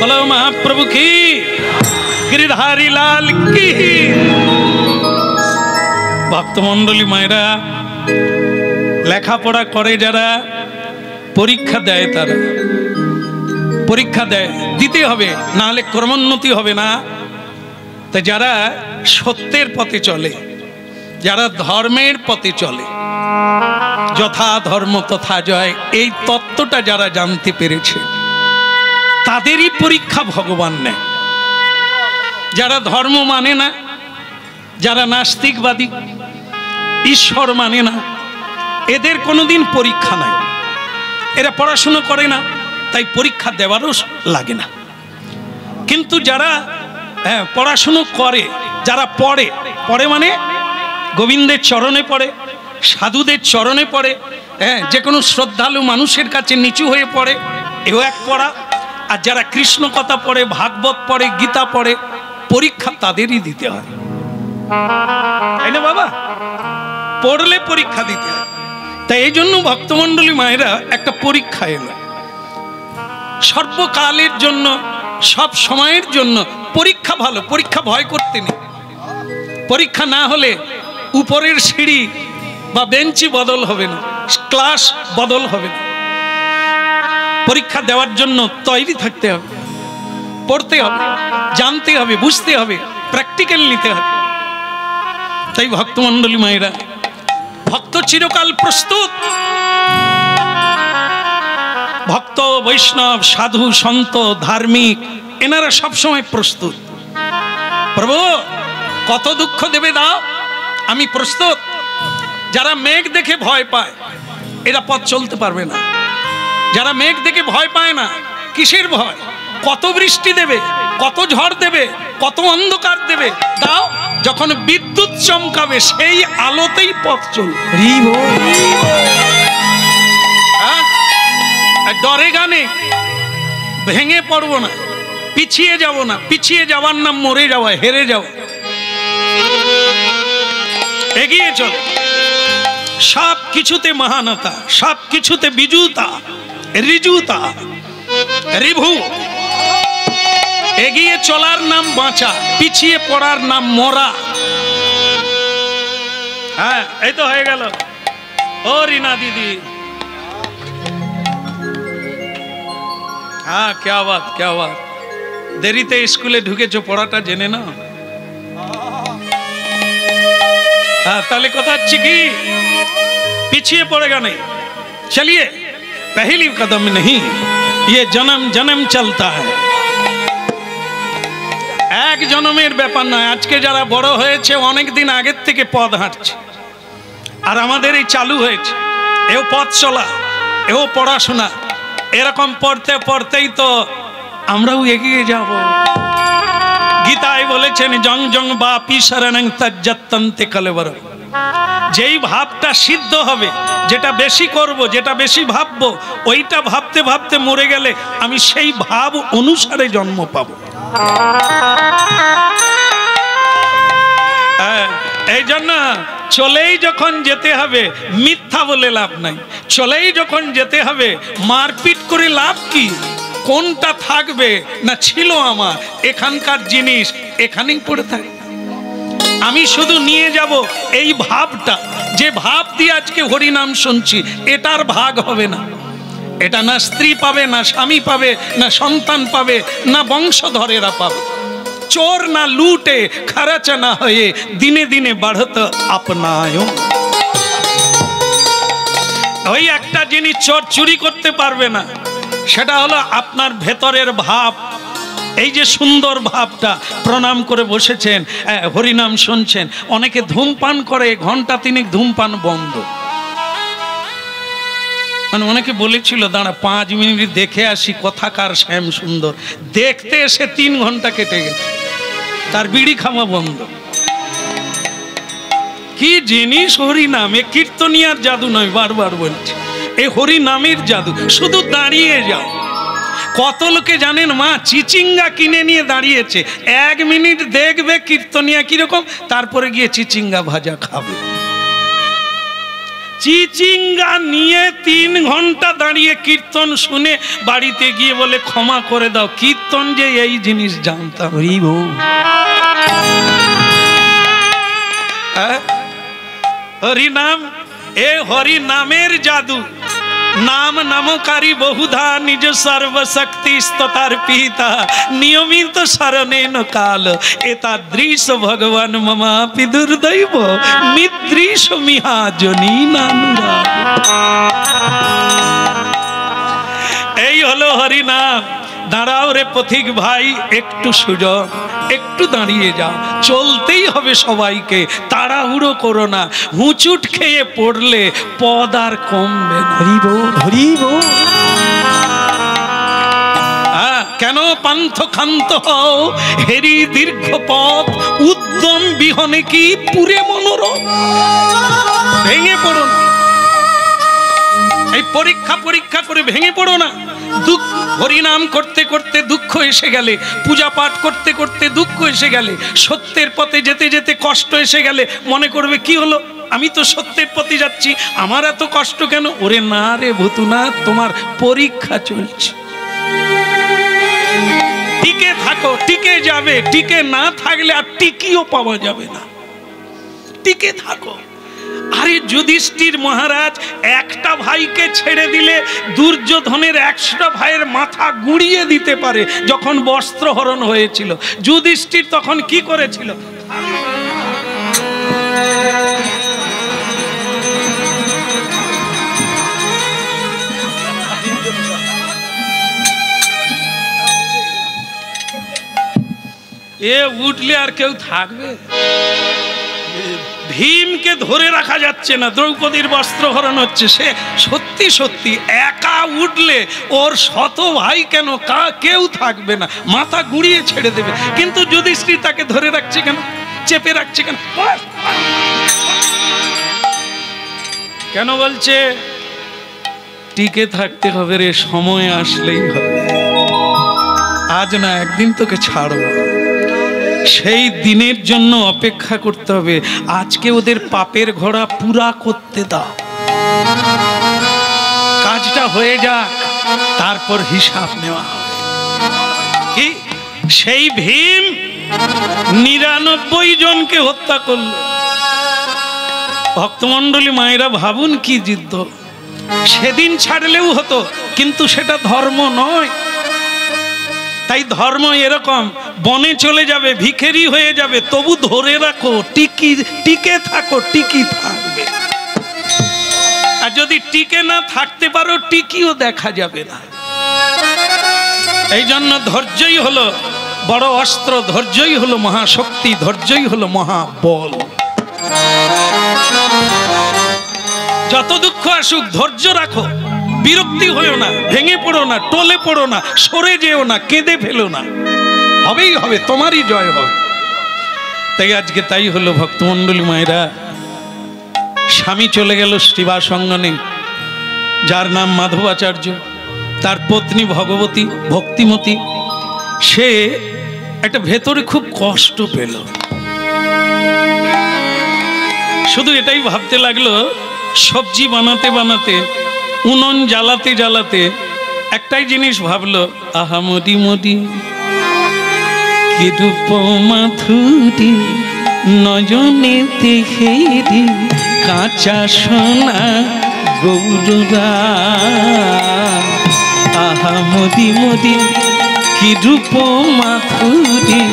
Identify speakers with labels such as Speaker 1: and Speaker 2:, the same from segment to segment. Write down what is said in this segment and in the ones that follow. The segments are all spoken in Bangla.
Speaker 1: बोलो महाप्रभु की, गिरिधारी लाल की। भक्तमंडली मायरा लेखापड़ा करे जारा परीक्षा देय तारा परीक्षा देय दीते हबे ना हले कर्मोन्नति हबे ना। तो जारा सत्येर पथे चले যারা ধর্মের পথে চলে যথা ধর্ম তথা জয় এই তত্ত্বটা যারা জানতে পেরেছে তাদেরই পরীক্ষা ভগবান নেয়। যারা ধর্ম মানে না, যারা নাস্তিকবাদী, ঈশ্বর মানে না, এদের কোনোদিন পরীক্ষা নাই। এরা পড়াশোনা করে না, তাই পরীক্ষা দেওয়ারও লাগে না। কিন্তু যারা পড়াশুনো করে, যারা পড়ে পড়ে মানে গোবিন্দের চরণে পড়ে, সাধুদের চরণে পড়ে, যে কোনো শ্রদ্ধালু মানুষের কাছে নিচু হয়ে পড়ে, এও এক পড়া। আর যারা কৃষ্ণ কথা পড়ে, ভাগবত পড়ে, গীতা পড়ে, পরীক্ষা তাদেরই দিতে হয়, তাই না বাবা? পড়লে পরীক্ষা দিতে হয়। তাই এই জন্য ভক্তমণ্ডলী মায়েরা একটা পরীক্ষা এলো সর্বকালের জন্য, সব সময়ের জন্য। পরীক্ষা ভালো, পরীক্ষা ভয় করতে নেই। পরীক্ষা না হলে উপরের সিঁড়ি বা বেঞ্চি বদল হবে না, ক্লাস বদল হবে না। পরীক্ষা দেওয়ার জন্য তৈরি থাকতে হবে, পড়তে হবে, জানতে হবে, বুঝতে হবে, প্র্যাকটিক্যাল নিতে হবে। তাই ভক্তমণ্ডলী মায়েরা, ভক্ত চিরকাল প্রস্তুত। ভক্ত, বৈষ্ণব, সাধু, সন্ত, ধার্মিক এনারা সবসময় প্রস্তুত। প্রভু কত দুঃখ দেবে দাও, আমি প্রস্তুত। যারা মেঘ দেখে ভয় পায় এরা পথ চলতে পারবে না। যারা মেঘ দেখে ভয় পায় না, কিসের ভয়? কত বৃষ্টি দেবে, কত ঝড় দেবে, কত অন্ধকার দেবে, দাও। যখন বিদ্যুৎ চমকাবে সেই আলোতেই পথ চলবে। ডরে গানে ভেঙে পড়বো না, পিছিয়ে যাব না। পিছিয়ে যাওয়ার নাম মরে যাওয়া, হেরে যাওয়া। এগিয়ে চল। সব কিছুতে মহানতা, সব কিছুতে বিজুতা, রিজুতা, রিভু। এগিয়ে চলার নাম বাঁচা, পিছিয়ে পড়ার নাম মরা। হ্যাঁ, এই তো হয়ে গেল। ও রিনা দিদি, হ্যাঁ, क्या बात, क्या बात। দেরিতে স্কুলে ঢুকেছো, পড়াটা জেনে নাও। हाँ, ताले কথা হচ্ছে কি, পিছিয়ে পড়েगा नहीं। चलिए, पहली कदम नहीं, ये जन्म जन्म चलता है। এক জন্মের ব্যাপার নয়। আজকে যারা বড় হয়েছে অনেক দিন আগের থেকে পথ হাঁটছে, আর আমাদের এই চালু হয়েছে। এও পথ চলা, এও পড়াশোনা। এরকম পড়তে পড়তেই তো আমরাও এগিয়ে যাব। গীতায় বলেছেন, জং জং বাপি শরণং তজ্জত্তন্তে কলেবর। যেই ভাবটা সিদ্ধ হবে, যেটা বেশি করব, যেটা বেশি ভাববো, ওইটা ভাবতে ভাবতে মরে গেলে আমি সেই ভাব অনুসারে জন্ম পাবো। এই জন্য চলেই যখন যেতে হবে, মিথ্যা বলে লাভ নাই। চলেই যখন যেতে হবে, মারপিট করে লাভ কি? কোনটা থাকবে না ছিল আমার, এখানকার জিনিস এখানেই পড়ে থাকে। আমি শুধু নিয়ে যাব এই ভাবটা, যে ভাব দিয়ে আজকে হরিনাম শুনছি, এটার ভাগ হবে না। এটা না স্ত্রী পাবে, না স্বামী পাবে, না সন্তান পাবে, না বংশধরেরা পাবে। চোর না লুটে, খরচ না হয়ে দিনে দিনে বাড়ত আপনায়। ওই একটা জিনিস চোর চুরি করতে পারবে না, সেটা হলো আপনার ভেতরের ভাব। এই যে সুন্দর ভাবটা, প্রণাম করে বসেছেন, হরিনাম শুনছেন। অনেকে ধূমপান করে, ঘন্টা তিনেক ধূমপান বন্ধ। মানে অনেকে বলেছিল, দাঁড়া 5 মিনিট দেখে আসি কথাকার শ্যাম সুন্দর। দেখতে এসে 3 ঘন্টা কেটে গেছে, তার বিড়ি খাওয়া বন্ধ। কি জিনিস হরিনাম! এ কীর্তনিয়ার জাদু নয়, বারবার বলছি, এ হরিনামের জাদু। শুধু দাঁড়িয়ে যাও। কত লোকে জানেন মা চিচিঙ্গা কিনে নিয়ে দাঁড়িয়েছে, 1 মিনিট দেখবে কীর্তনিয়া কিরকম, তারপরে গিয়ে চিচিঙ্গা ভাজা খাবে। চিচিঙ্গা নিয়ে 3 ঘন্টা দাঁড়িয়ে কীর্তন শুনে বাড়িতে গিয়ে বলে ক্ষমা করে দাও, কীর্তন যে এই জিনিস জানতাম। হরিনাম, এ হরিনামের জাদু। নাম নামকারী বহুধা নিজ সর্বশক্তি স্ততার পিতা নিয়মিত শরণেন কাল এতাদৃশ ভগবান মমাপি দুর্দৈব নিদৃশ মিহাজনী নানুরাগ। এই হলো হরিনাম। দাঁড়াও রে পথিক ভাই, একটু সুযোগ, একটু দাঁড়িয়ে যাও। চলতেই হবে সবাইকে, তাড়াহুড়ো করো না। হুঁচুট খেয়ে পড়লে পদ আর কমবে না। কেন পান্থ ক্ষান্ত হও হেরি দীর্ঘ পথ, উদ্যম বিহনে কি পুরে মনোরম। ভেঙে পড়ো না, এই পরীক্ষা করে ভেঙে পড়ো না। দুঃখ, হরিনাম করতে করতে দুঃখ এসে গেলে, পূজা পাঠ করতে করতে দুঃখ এসে গেলে, সত্যের পথে যেতে যেতে কষ্ট এসে গেলে মনে করবে কি হলো, আমি তো সত্যের পথে যাচ্ছি, আমার এত কষ্ট কেন? ওরে না রে ভূতুনা, তোমার পরীক্ষা চলছে। টিকে থাকো, টিকে যাবে। টিকে না থাকলে আর টিকিও পাওয়া যাবে না। টিকে থাকো। আরে যুধিষ্ঠির মহারাজ একটা ভাইকে ছেড়ে দিলে দুর্যোধনের 100টা ভাইয়ের মাথা গুঁড়িয়ে দিতে পারে। যখন বস্ত্রহরণ হয়েছিল, যুধিষ্ঠির তখন কি করেছিল? এ উঠলে আর কেউ থাকবে? ভীমকে ধরে রাখা যাচ্ছে না, দ্রৌপদীর বস্ত্রহরণ হচ্ছে। সে সত্যি সত্যি একা উঠলে ওর 100 ভাই কেন, কেউ থাকবে না, মাথা গুঁড়িয়ে ছেড়ে দেবে। কিন্তু যুধিষ্ঠির তাকে ধরে রাখছে কেন, চেপে রাখছে কেন? কেন বলছে টিকে থাকতে হবে রে, সময় আসলেই হবে। আজ না একদিন তোকে ছাড়বো, সেই দিনের জন্য অপেক্ষা করতে হবে। আজকে ওদের পাপের ঘোড়া পুরা করতে দাও, কাজটা হয়ে যাক, তারপর হিসাব নেওয়া হবে। কি সেই ভীম 99 জনকে হত্যা করল। ভক্তমণ্ডলী মায়েরা ভাবুন কি যুদ্ধ। সেদিন ছাড়লেও হতো, কিন্তু সেটা ধর্ম নয়। তাই ধর্ম এরকম, বনে চলে যাবে, ভিখারি হয়ে যাবে, তবু ধরে রাখো, টিকে থাকো, টিকি থাকবে। আর যদি টিকে না থাকতে পারো, টিকিও দেখা যাবে না। এই জন্য ধৈর্যই হলো বড় অস্ত্র, ধৈর্যই হলো মহাশক্তি, ধৈর্যই হলো মহাবল। যত দুঃখ আসুক ধৈর্য রাখো, বিরক্তি হয়েও না, ভেঙে পড়ো না, টলে পড়ো না, সরে যেও না, কেঁদে ফেলো না। হবেই হবে, তোমারই জয় হবে। তাই আজকে তাই হলো ভক্তমণ্ডলী মায়েরা। স্বামী চলে গেল শ্রীবাসঙ্গনে, যার নাম মাধবাচার্য, তার পত্নী ভগবতী ভক্তিমতী। সে একটা ভেতরে খুব কষ্ট পেল, শুধু এটাই ভাবতে লাগলো, সবজি বানাতে বানাতে, উনুন জ্বালাতে জ্বালাতে একটাই জিনিস ভাবলো, আহা মদি মদি কি রূপ মাধুরী, নজনে দেখে দি কাঁচা সোনা গৌররা। আহা মদি মদি কি রূপ মাধুরী,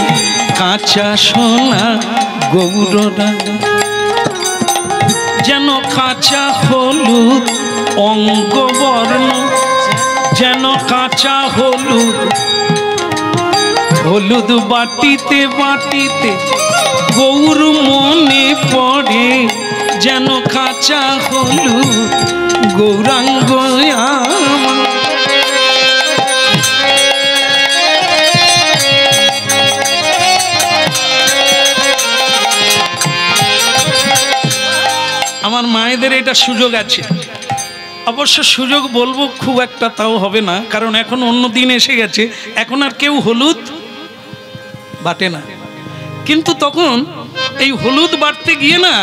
Speaker 1: কাঁচা সোনা গৌররা। যেন কাঁচা হলুদ অঙ্গবর্ণ, যেন কাঁচা হলুদ, হলুদ বাটিতে বাটিতে গৌর মনে পড়ে, যেন কাঁচা হলুদ গৌরাঙ্গ। আমার মায়েদের এটা সুযোগ আছে, অবশ্য সুযোগ বলবো খুব একটা তাও হবে না, কারণ এখন অন্য দিন এসে গেছে, এখন আর কেউ হলুদ বাটে না। কিন্তু তখন এই হলুদ বাটতে গিয়ে না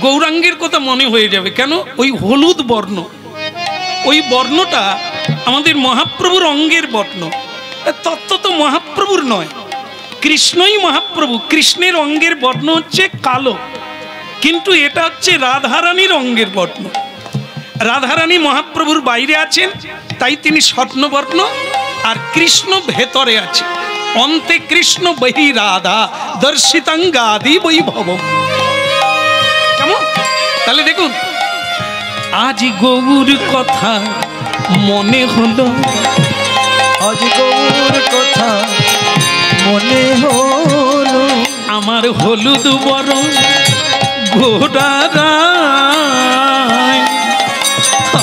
Speaker 1: গৌরাঙ্গের কথা মনে হয়ে যাবে। কেন? ওই হলুদ বর্ণ, ওই বর্ণটা আমাদের মহাপ্রভুর অঙ্গের বর্ণ। তত্ত্ব তো মহাপ্রভুর নয়, কৃষ্ণই মহাপ্রভু। কৃষ্ণের অঙ্গের বর্ণ হচ্ছে কালো, কিন্তু এটা হচ্ছে রাধারানীর অঙ্গের বর্ণ। রাধারানী মহাপ্রভুর বাইরে আছেন, তাই তিনি স্বর্ণবর্ণ, আর কৃষ্ণ ভেতরে আছে। অন্তে কৃষ্ণ বহি রাধা দর্শিতাঙ্গাদি বৈভব। কেমন? তাহলে দেখুন, আজ গৌর কথা মনে হলো,
Speaker 2: আজ গৌর কথা মনে হলো,
Speaker 1: আমার হলুদ বরং ঘোড়ারায়,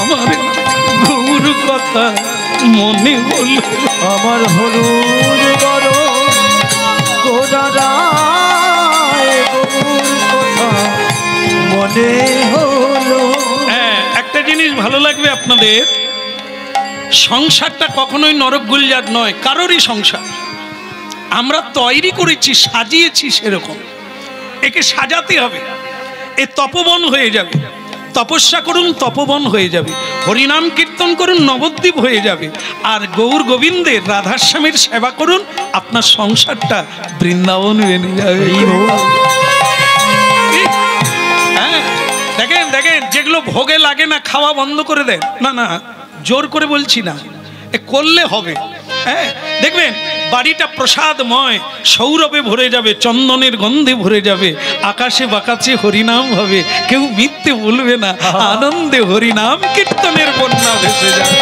Speaker 1: আমার গৌর কথা মনে হলো,
Speaker 2: আমার হলুদ বড় গোড়ারায় গৌর কথা মনে হলো।
Speaker 1: হ্যাঁ, একটা জিনিস ভালো লাগবে আপনাদের, সংসারটা কখনোই নরক গুলজার নয়, কারোরই সংসার। আমরা তৈরি করেছি, সাজিয়েছি সেরকম। একে সাজাতে হবে, এ তপবন হয়ে যাবে। তপস্যা করুন, তপবন হয়ে যাবে। হরিনাম কীর্তন করুন, নবদ্বীপ হয়ে যাবে। আর গৌর গোবিন্দের রাধাস্বামীর সেবা করুন, আপনার সংসারটা বৃন্দাবন বেনে যাবে। হ্যাঁ, দেখেন দেখেন, যেগুলো ভোগে লাগে না খাওয়া বন্ধ করে দেন। না না, জোর করে বলছি না, এ করলে হবে। হ্যাঁ, দেখবেন বাড়িটা প্রসাদময়, সৌরভে ভরে যাবে, চন্দনের গন্ধে ভরে যাবে, আকাশে বাকাশে হরিনাম হবে, কেউ মিথ্যে বলবে না, আনন্দে হরিনাম কীর্তনের বন্যা ভেসে যাবে।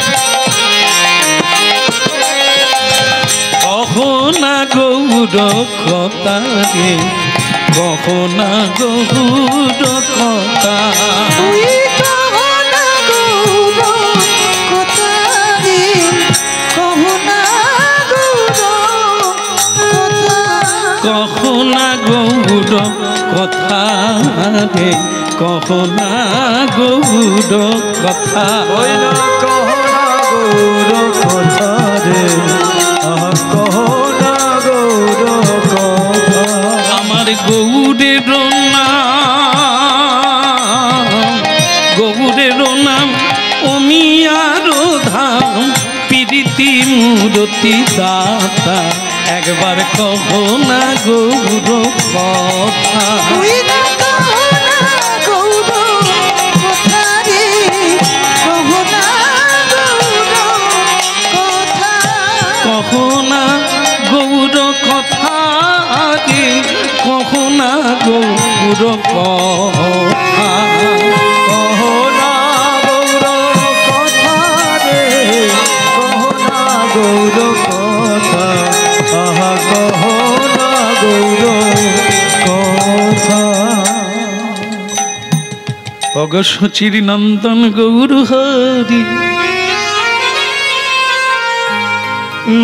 Speaker 1: কখনা গৌর কথা রে, কখনা গৌর কথা, কখনা গৌর কথা রে, কখনা গৌর কথা,
Speaker 2: কহনা গৌর কথা রে, কহনা গৌর কথা।
Speaker 1: আমার গৌরের নাম, গৌরের নাম অমিয়ার ধাম, প্রীতি মূরতি দাতা, একবার কহনা গৌর কথা, কহনা গৌর কথা রে, কহনা গৌর কথা,
Speaker 2: কহনা গৌর কথা রে, কহনা গৌর কথা, কহনা গৌর কথা।
Speaker 1: অগ সচির নন্দন গৌর হরি,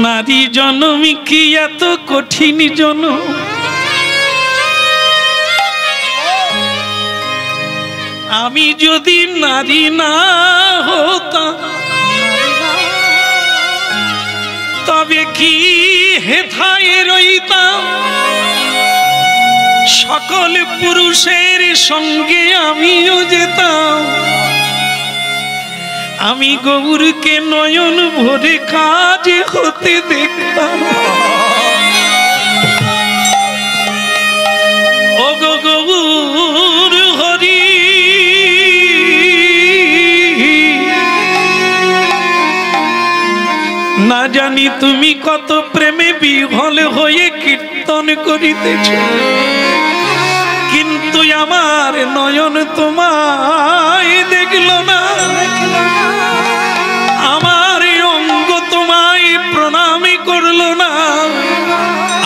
Speaker 1: নারী জনম কি এত কঠিন জনম, আমি যদি নারী না হতাম, তবে কি হেথায় রইতাম, সকল পুরুষের সঙ্গে আমিও যেতাম, আমি গৌরকে নয়ন ভরে কাজ হতে দেখতাম। ও গৌর হরি, না জানি তুমি কত প্রেমে বিহ্বল হয়ে কীর্তন করিতেছ, কিন্তু আমার নয়ন তোমায় দেখল না, আমার অঙ্গ তোমায় প্রণামী করল না।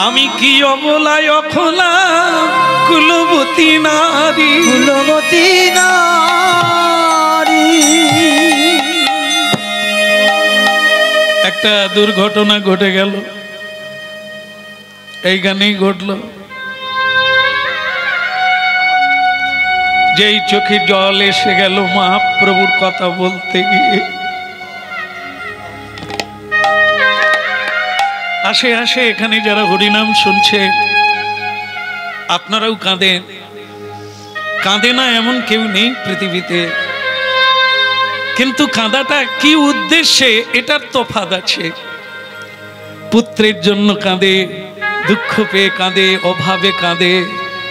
Speaker 1: আমি কি অবলায় অখলা কুলবতী নারী,
Speaker 2: কুলবতী নারী।
Speaker 1: একটা দুর্ঘটনা ঘটে গেল, এইখানেই ঘটলো। যেই চোখে জল এসে গেল মহাপ্রভুর কথা বলতে গিয়ে, আসে আসে এখানে যারা হরিনাম শুনছে আপনারাও কাঁদেন। কাঁদে না এমন কেউ নেই পৃথিবীতে, কিন্তু কাঁদাটা কি উদ্দেশ্যে এটার তফাৎ আছে। পুত্রের জন্য কাঁদে, দুঃখ পেয়ে কাঁদে, অভাবে কাঁদে,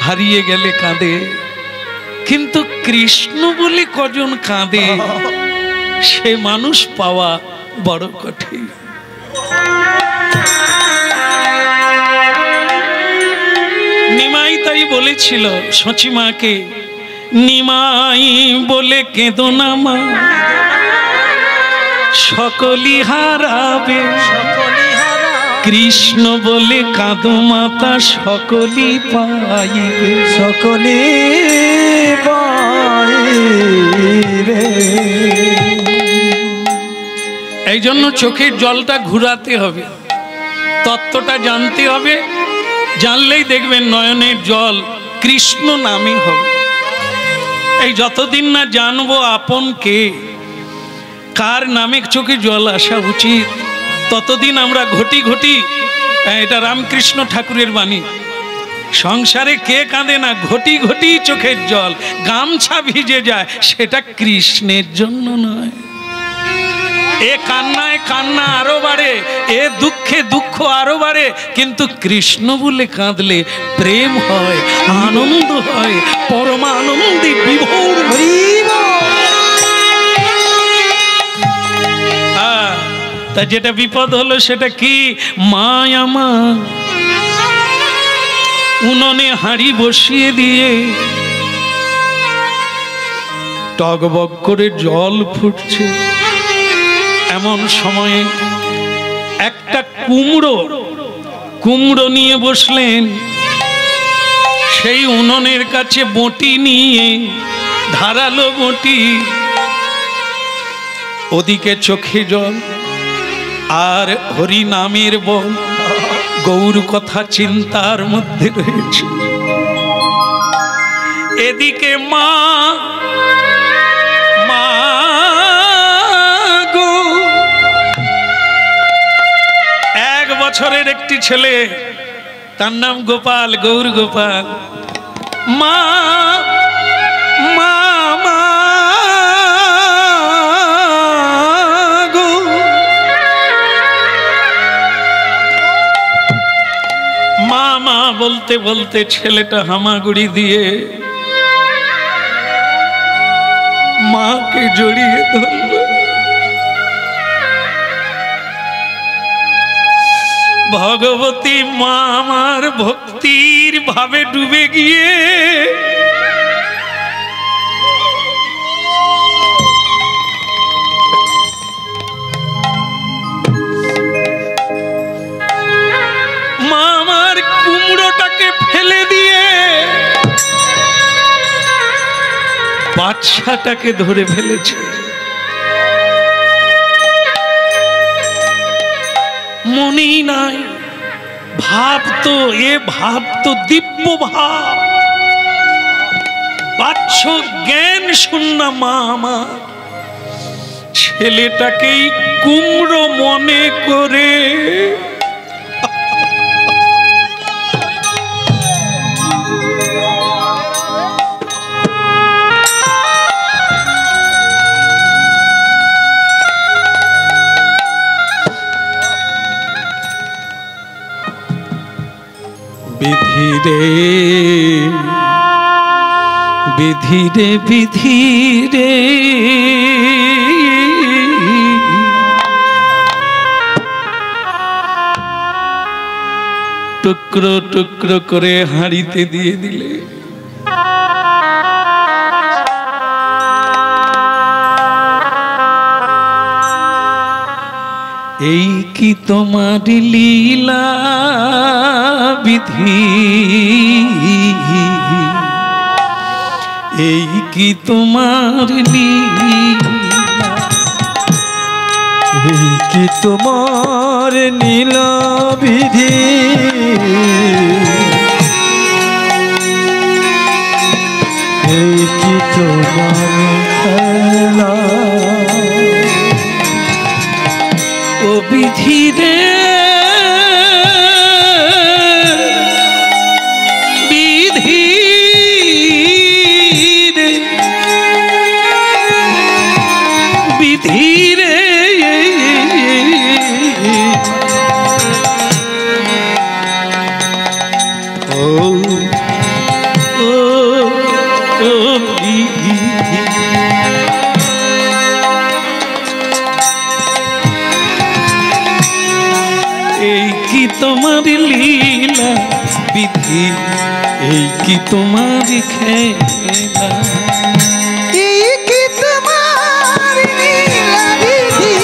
Speaker 1: হারিয়ে গেলে কাঁদে, কিন্তু কৃষ্ণ বলে কজন কাঁদে সে মানুষ পাওয়া বড় কঠিন। নিমাই তাই বলেছিল সচিমাকে, নিমাই বলে কেঁদো না মা, সকলি হারাবে, কৃষ্ণ বলে কাঁদো মাতা, সকলি পাইবে,
Speaker 2: সকলে পাইবে।
Speaker 1: এই জন্য চোখের জলটা ঘুরাতে হবে, তত্ত্বটা জানতে হবে, জানলেই দেখবেন নয়নের জল কৃষ্ণ নামে হবে। এই যতদিন না জানবো আপন কে, কার নামে চোখে জল আসা উচিত, ততদিন আমরা ঘটি ঘটি, এটা রামকৃষ্ণ ঠাকুরের বাণী, সংসারে কে কাঁদে না, ঘটি ঘটি চোখের জল, গামছা ভিজে যায়, সেটা কৃষ্ণের জন্য নয়। এ কান্নায় কান্না আরো বাড়ে, এ দুঃখে দুঃখ আরো বাড়ে, কিন্তু কৃষ্ণ বলে কাঁদলে প্রেম হয়, আনন্দ হয়, পরমানন্দে বিভোর। তা যেটা বিপদ হলো সেটা কি, মা আমার উনুনে হাঁড়ি বসিয়ে দিয়ে টগবগ করে জল ফুটছে, এমন সময়ে একটা কুমড়ো নিয়ে বসলেন, সেই উনুনের কাছে বঁটি নিয়ে, ধারালো বঁটি, ওদিকে চোখে জল আর হরি নামের বল, গৌর কথা চিন্তার মধ্যে রয়েছে। এদিকে মা গো, 1 বছরের একটি ছেলে, তার নাম গোপাল, গৌর গোপাল। মা মা মা বলতে বলতে ছেলেটা হামাগুড়ি দিয়ে মাকে জড়িয়ে ধরল। ভগবতী মা আমার ভক্তির ভাবে ডুবে গিয়ে কুমড়োটাকে ফেলে দিয়ে বাচ্চাটাকে ধরে ফেলেছে। মনেই নাই, ভাব তো দিব্য ভাব, বাচ্চ জ্ঞান শূন্য মা আমার ছেলেটাকেই কুমড়ো মনে করে বিধি রে টুকরো টুকরো করে হাঁড়িতে দিয়ে দিলে। এই কি তোমার লীলা বিধি, এই কি তোমার লীলা,
Speaker 2: এই কি তোমার নীলা বিধি, এই কি তোমার খেলা,
Speaker 1: ও বিধি রে বিধি ও ও ও বিধি এই কি তোমার লীলা বিধি এই কি তোমার খেলা
Speaker 3: এই কি তোমার লীলা বিধি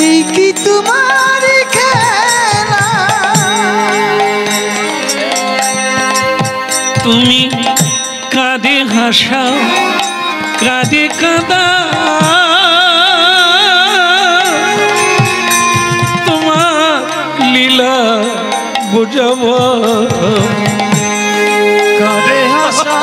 Speaker 3: এই কি তোমার খেলা
Speaker 1: তুমি কাঁদে হাসাও কাঁদে কাঁদা তোমার লীলা বোঝাব
Speaker 3: কাঁদে হাসা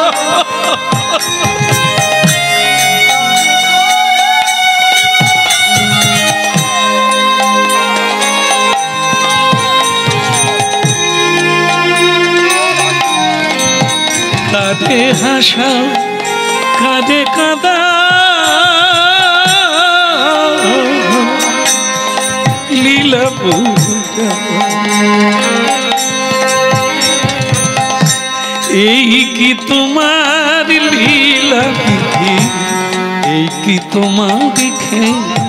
Speaker 1: কাঁদে হাসাও কাঁদে কাঁদা লীলা বোঝাব এই কি তোমার লীলা বিধি এই কি তোমার খেলা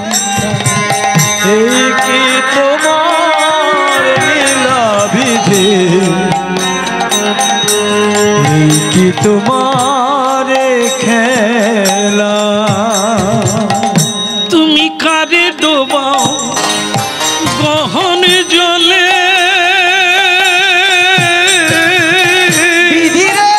Speaker 2: এই কি তোমার লীলা বিধি এই কি তোমার খেলা
Speaker 1: তুমি কারে ডোবাও গহন জলে
Speaker 3: বিধি রে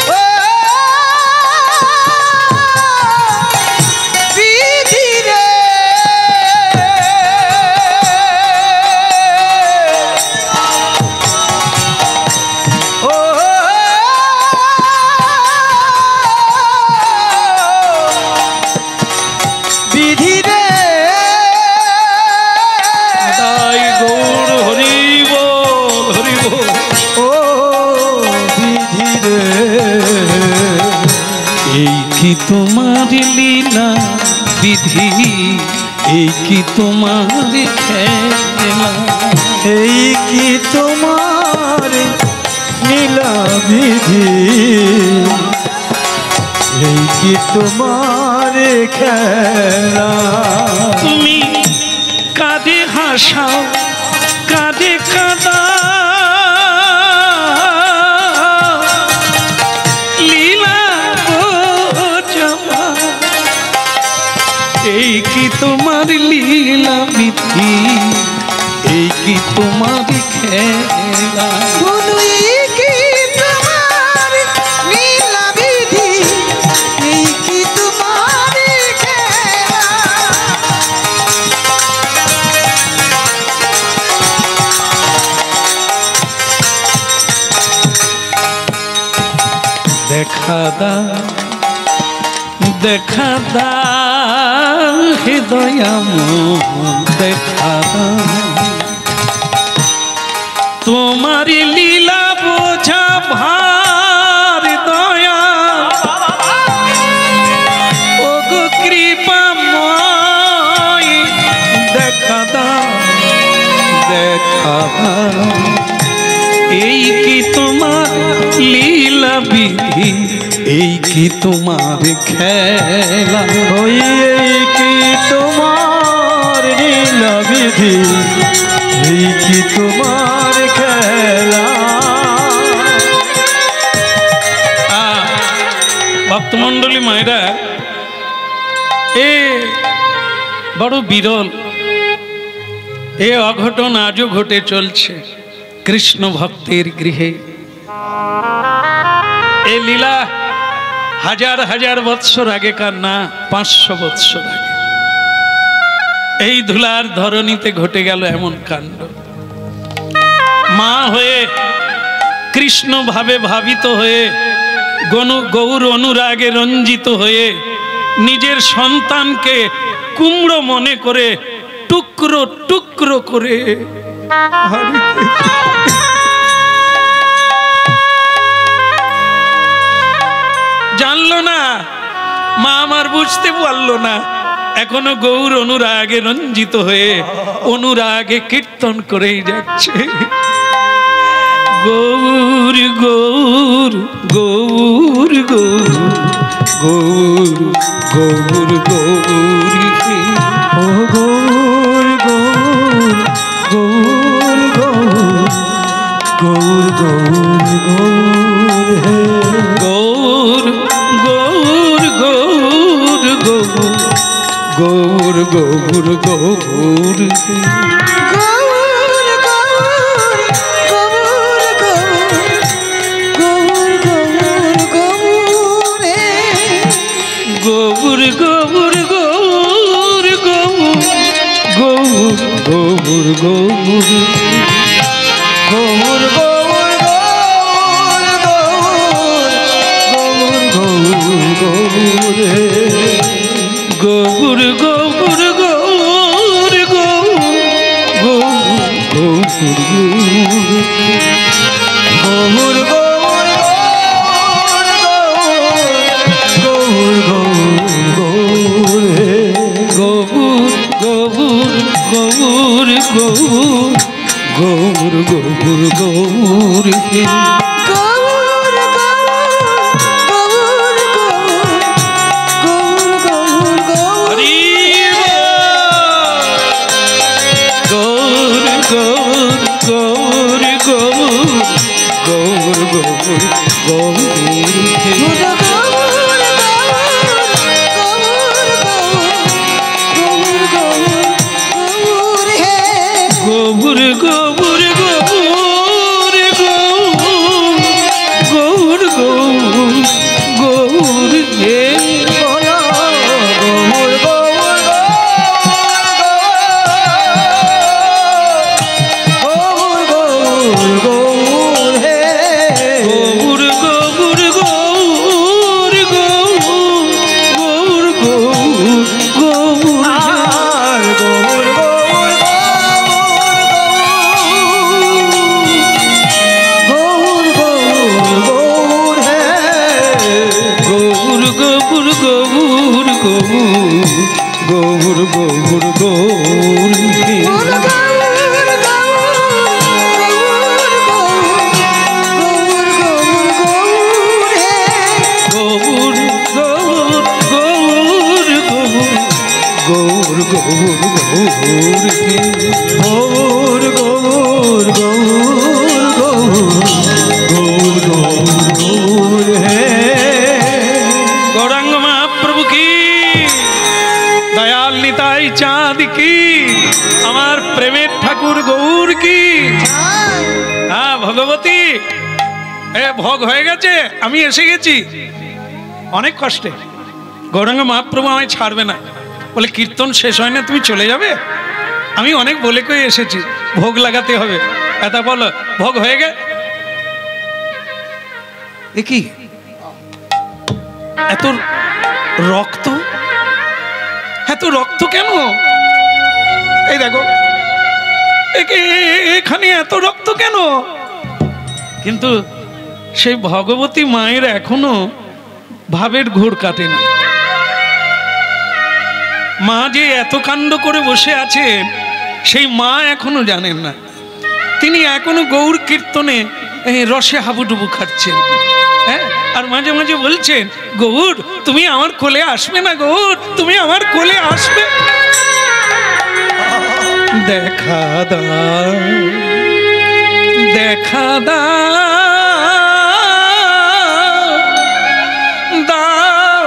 Speaker 3: ও বিধি রে ও বিধি রে
Speaker 1: তাই গৌর হরিব হরিব
Speaker 2: ও বিধি রে
Speaker 1: এই কি তোমার লীলা বিধি এই কি তোমার খেলা
Speaker 2: এই কি তোমার নীলা বিধি এই কি তোমার খেলা
Speaker 1: তুমি কাঁদে হাসাও কাঁদে কাঁদা লীলা বোঝাবা এই কি তোমার লীলা বিধি এই কি তোমার খেলা
Speaker 3: বলো এই কি তোমার লীলা বিধি এই কি তোমার খেলা
Speaker 1: দেখা দা দেখা দা হৃদয় দেখা দা তোমার লীলা বোঝা ভার দয়া ও গো কৃপাময় দেখা দা দেখা দা এই কি তোমার লীলা বিধি এই কি তোমার খেলা
Speaker 2: ওই এই কি তোমার নীলা বিধি এই কি তোমার খেলা
Speaker 1: ভক্তমণ্ডলী মায়েরা এ বড় বিরল এ অঘটন আজও ঘটে চলছে কৃষ্ণ ভক্তের গৃহে এ লীলা হাজার হাজার বৎসর আগেকার না 500 বৎসর আগে এই ধুলার ধরণীতে ঘটে গেল এমন কাণ্ড মা হয়ে কৃষ্ণ ভাবে ভাবিত হয়ে গৌর অনুরাগে রঞ্জিত হয়ে নিজের সন্তানকে কুমড়ো মনে করে টুকরো টুকরো করে জানলো না মা আমার বুঝতে পারলো না এখনো গৌর অনুরাগে রঞ্জিত হয়ে অনুরাগে কীর্তন করেই যাচ্ছে। গৌর গৌর গৌর গৌর গৌর গৌর গৌর হে।
Speaker 2: ও গৌর গৌর গৌর গৌর গৌর গৌর হে।
Speaker 1: গৌর গৌর গৌর গৌর গৌর গৌর গৌর হে। গৌর গৌর গৌর গৌর গৌর গৌর গৌর
Speaker 2: গৌর গৌর গৌর গৌর হে।
Speaker 1: গৌর গৌর গৌর গৌর গৌর
Speaker 2: গৌর গৌর গৌর গৌর হে।
Speaker 1: গৌর গৌর গৌর গৌর গৌর গৌর গৌর হে। হরি বল। গৌর গৌর গৌর গৌর গৌর গৌর হে। গৌর গৌর গৌর গৌর গৌর গৌর হে। গৌর গৌর গৌর গৌর গৌর গৌর গৌর গৌর গৌর গৌর গৌর গৌর হে। গৌর গৌর গৌর গৌর গৌর গৌর হে।
Speaker 2: গৌর গৌর গৌর গৌর গৌর হে।
Speaker 1: গৌরাঙ্গ মহাপ্রভু কি, দয়াল নিতাই চাঁদ কি, আমার প্রেমের ঠাকুর গৌর কি। হ্যাঁ ভগবতী, এ ভোগ হয়ে গেছে, আমি এসে গেছি অনেক কষ্টে। গৌরাঙ্গ মহাপ্রভু আমায় ছাড়বে না, বলে কীর্তন শেষ হয় না তুমি চলে যাবে। আমি অনেক বলে কয়ে এসেছি ভোগ লাগাতে হবে। এটা বলো ভোগ হয়ে গে। এ কি এত রক্ত, এত রক্ত কেন? এই দেখো এখানে এত রক্ত কেন? কিন্তু সেই ভগবতী মায়ের এখনো ভাবের ঘোর কাটেনি। মা যে এত কাণ্ড করে বসে আছেন সেই মা এখনো জানেন না। তিনি এখনো গৌর কীর্তনে রসে হাবুডুবু খাচ্ছেন। হ্যাঁ, আর মাঝে মাঝে বলছেন গৌর তুমি আমার কোলে আসবে না, গৌর তুমি আমার কোলে আসবে। দেখা দাও দেখা দাও দাও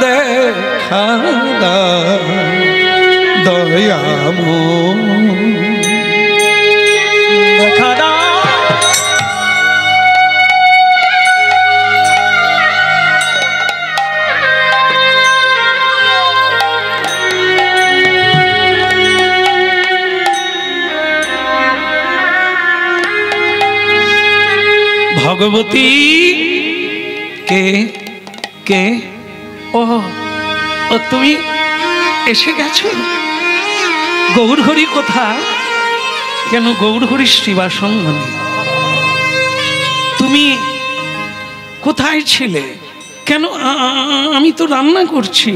Speaker 1: দেখা দাও দয়াময়
Speaker 2: দেখা দাও।
Speaker 1: ভগবতী কে কে? ও ও তুমি এসে গেছো। গৌরহরি কোথায়? কেন গৌরহরি সেবা সঙ্গ নেই? তুমি কোথায় ছিলে? কেন আমি তো রান্না করছি।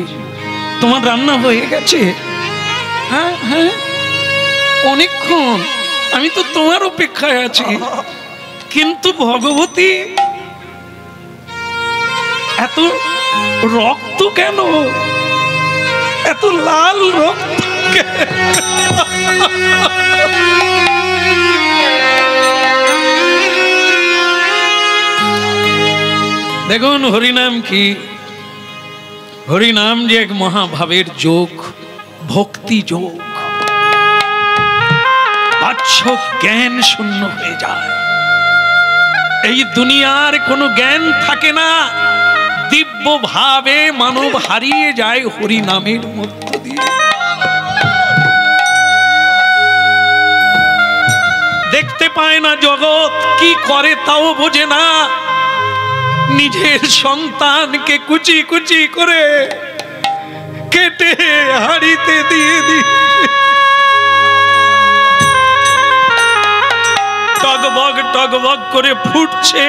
Speaker 1: তোমার রান্না হয়ে গেছে? হ্যাঁ হ্যাঁ, অনেকক্ষণ আমি তো তোমার অপেক্ষায় আছি। কিন্তু ভগবতী, এত রক্ত কেন? এত লাল রক্ত কেন? দেখুন, হরিনাম কি? হরিনাম যে এক মহাভাবের যোগ, ভক্তি যোগ। আচ্ছ জ্ঞান শূন্য হয়ে যায়, এই দুনিয়ার কোনো জ্ঞান থাকে না, দিব্য ভাবে মানব হারিয়ে যায় হরিনামের মধ্য দিয়ে। দেখতে পায় না জগৎ, কি করে তাও বোঝে না। নিজের সন্তানকে কুচি কুচি করে কেটে হাড়িতে দিয়ে টগবগ টগবগ করে ফুটছে,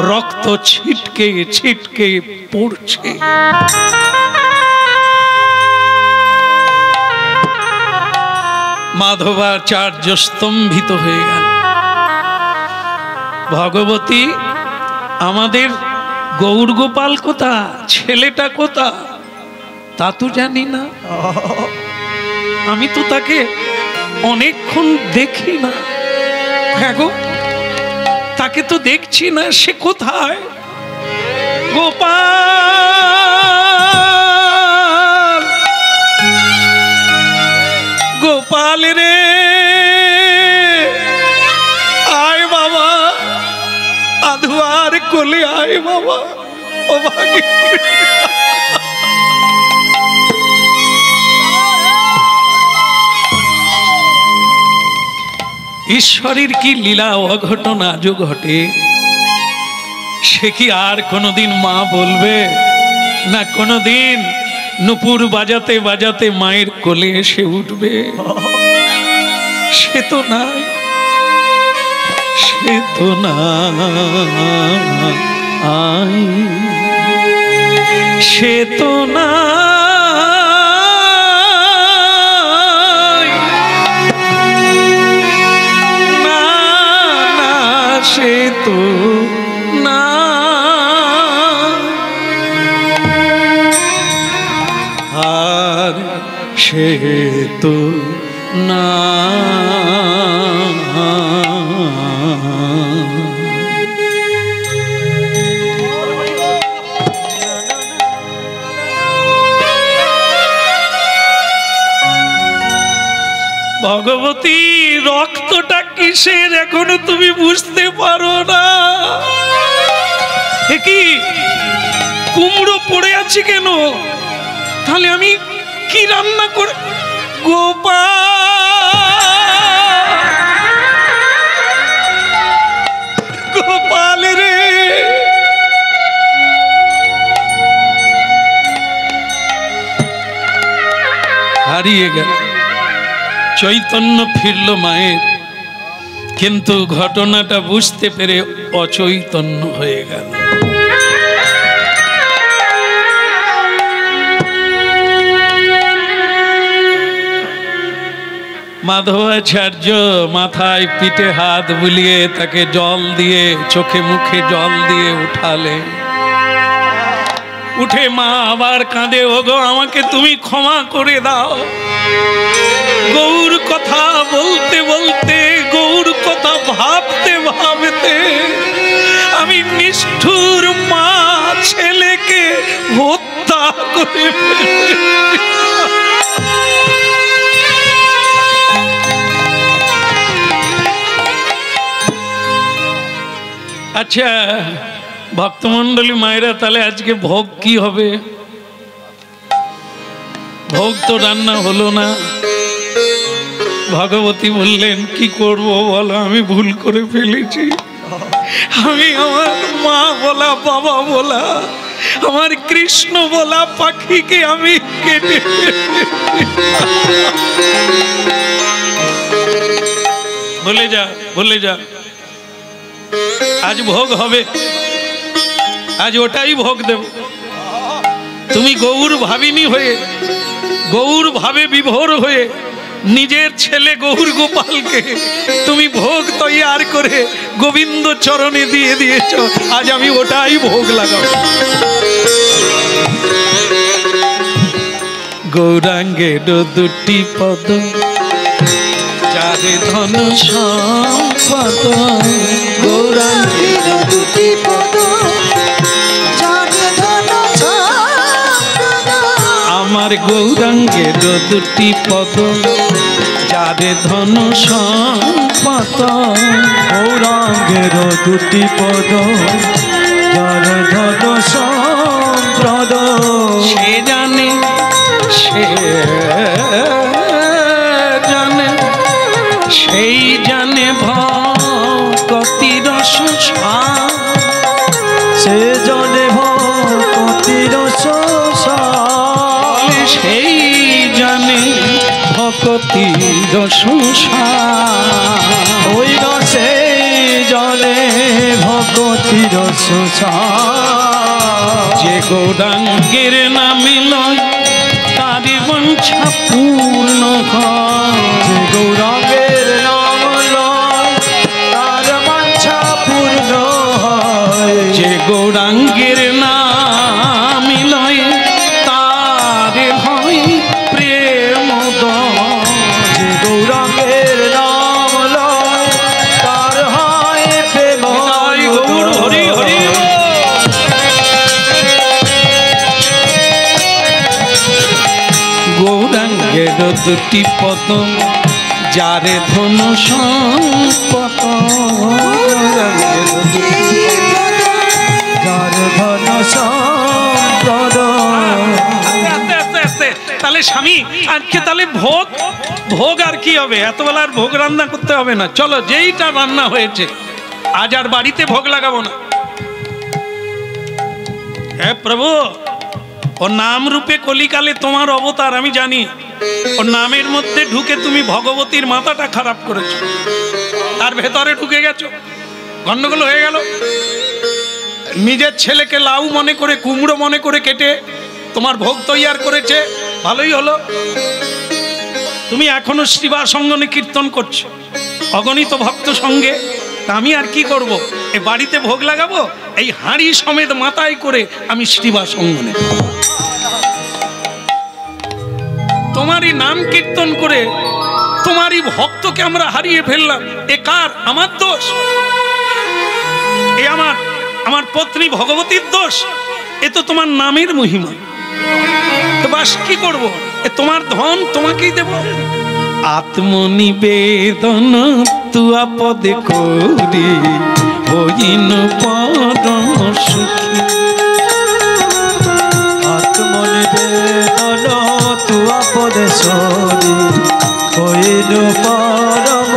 Speaker 1: রক্ত ছিটকে ছিটকে পড়ছে। মাধবাচার্য স্তম্ভিত হয়ে গেল। ভগবতী, আমাদের গৌর গোপাল কোথা, ছেলেটা কোথা, তা তো জানি না। আমি তো তাকে অনেকক্ষণ দেখি না। হ্যাঁ গো, তাকে তো দেখছি না, সে কোথায়? গোপাল, গোপাল রে, আয় বাবা, আধুয়ার কোলে আয় বাবা। ও ভাগে, ঈশ্বরের কি লীলা অঘটন আজও ঘটে। সে কি আর কোনোদিন মা বলবে না? কোনোদিন নুপুর বাজাতে বাজাতে মায়ের কোলে এসে উঠবে? সে তো নাই, সে তো নাই, সে তো না, সে তো না। আর সে তো না। ভগবতী, রক্তটা কিসের এখনো তুমি বুঝতে পারো না? কি কুমড়ো পড়ে আছে কেন? তাহলে আমি কি রান্না করে? গোপাল, গোপাল রে, হারিয়ে গেল। চৈতন্য ফিরল মায়ের, কিন্তু ঘটনাটা বুঝতে পেরে অচৈতন্য হয়ে গেল। মাধবাচার্য মাথায় পিঠে হাত বুলিয়ে তাকে জল দিয়ে, চোখে মুখে জল দিয়ে উঠালে। উঠে মা আবার কাঁদে, ওগো আমাকে তুমি ক্ষমা করে দাও। গৌর কথা বলতে বলতে, গৌর কথা ভাবতে ভাবতে আমি নিষ্ঠুর মা ছেলেকে হত্যা করে ফেলেছি। আচ্ছা ভক্তমন্ডলী মায়েরা, তাহলে আজকে ভোগ কি হবে? ভোগ তো রান্না হলো না। ভগবতী বললেন, কি করব বলো, আমি ভুল করে ফেলেছি। আমি আমার মা বলা, বাবা বলা, আমার কৃষ্ণ বলা পাখিকে আমি কেটে বলে যা, বলে যা, আজ ভোগ হবে, আজ ওটাই ভোগ দেব। তুমি গৌর ভাবিনী হয়ে, গৌর ভাবে বিভোর হয়ে নিজের ছেলে গৌর গোপালকে তুমি ভোগ তৈয়ার করে গোবিন্দ চরণে দিয়ে দিয়েছ। আজ আমি ওটাই ভোগ লাগাবো। গৌরাঙ্গের দুটি পদ যারে ধন সম্পদ,
Speaker 3: গৌরাঙ্গের দুটি পদ যারে ধন সম্পদ।
Speaker 1: আমার গৌরাঙ্গের দুটি পদ যারে ধন সম্পদ।
Speaker 2: গৌরাঙ্গের দুটি পদ যার ধন সম্পদ।
Speaker 1: সে জানে, সে জানে, সেই জানে ভক্তির সুস্বাদ।
Speaker 2: সে জনে ভক্তির সুস্বাদ।
Speaker 1: সেই জানে ভক্তির সুস্বাদ।
Speaker 2: ওই না সেই জনে ভক্তির সুস্বাদ।
Speaker 1: যে গৌরাঙ্গের নামে লয় তারি বাঞ্ছা পূর্ণ হয়।
Speaker 2: যে গৌরাঙ্গের নাম লয় তার বাঞ্ছা পূর্ণ হয়।
Speaker 1: যে গৌরাঙ্গের নাম লয় তার হয় প্রেমোদয়।
Speaker 2: যে গৌরাঙ্গের নাম লয় তার হয় প্রেম।
Speaker 1: জয় গৌর হরি হরি। গৌরাঙ্গের দুটি পদ যারে ধন সম্পদ। গৌরাঙ্গের দুটি
Speaker 2: যার ধন সম্পদ।
Speaker 1: আস্তে আস্তে আস্তে। তাহলে স্বামী আজকে তাহলে ভোগ, ভোগ আর কি হবে? এত বেলা আর ভোগ রান্না করতে হবে না। চলো, যেইটা রান্না হয়েছে আজ আর বাড়িতে ভোগ লাগাবো না। হে প্রভু, ও নাম রূপে কলিকালে তোমার অবতার আমি জানি। ও নামের মধ্যে ঢুকে তুমি ভগবতীর মাথাটা খারাপ করেছো, তার ভেতরে ঢুকে গেছো, গন্ডগোল হয়ে গেল। নিজের ছেলেকে লাউ মনে করে, কুমড়ো মনে করে কেটে তোমার ভোগ তৈয়ার করেছে, ভালোই হলো। তুমি এখনো শ্রীবাসঙ্গনে কীর্তন করছো অগণিত ভক্ত সঙ্গে। আমি আর কি করব? এ বাড়িতে ভোগ লাগাবো? এই হাঁড়ি সমেত মাথায় করে আমি শ্রীবাসঙ্গনে তোমারই নাম কীর্তন করে তোমারই ভক্তকে আমরা হারিয়ে ফেললাম। এ কার? আমার দোষ? এ আমার পত্নী ভগবতীর দোষ? এ তো তোমার নামের মহিমা। তো বাস কি করব? এ তোমার ধন, তোমাকেই দেব। আত্মনিবেদন তুয়া পদে করি হইন পরম সুখী।
Speaker 2: আত্মনিবেদন তুয়া পদে সরি হইল পরম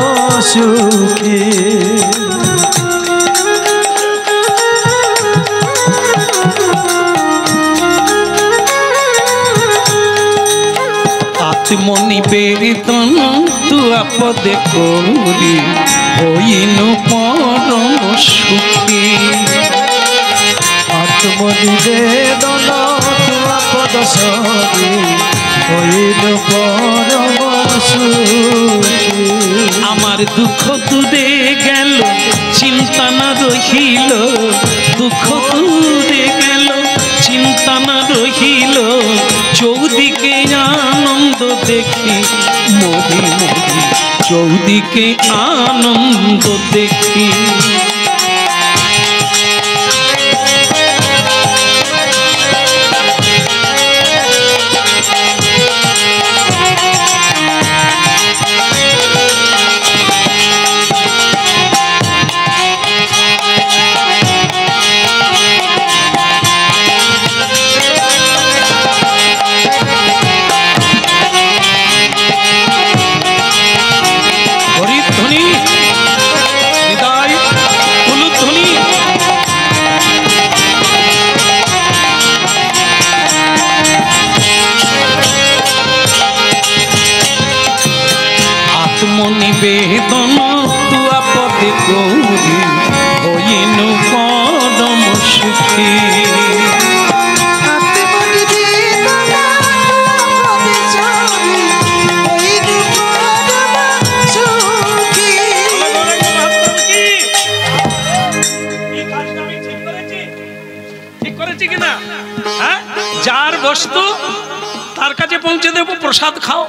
Speaker 2: সুখী।
Speaker 1: আত্মনিবেদন তুয়া পদে করি হইন পরম সুখী।
Speaker 2: আত্মনিবেদন তুয়া পদ সরি হইল পরম সুখী।
Speaker 1: আমার দুঃখ দূরে গেল, চিন্তা না রহিল। দুঃখ দূরে গেল, চিন্তা না রহিল। চৌদিকে আনন্দ দেখি মরি মরি, চৌদিকে আনন্দ দেখি। হরিধ্বনি বিদায়। আসতো তার কাছে পৌঁছে দেবো, প্রসাদ খাও।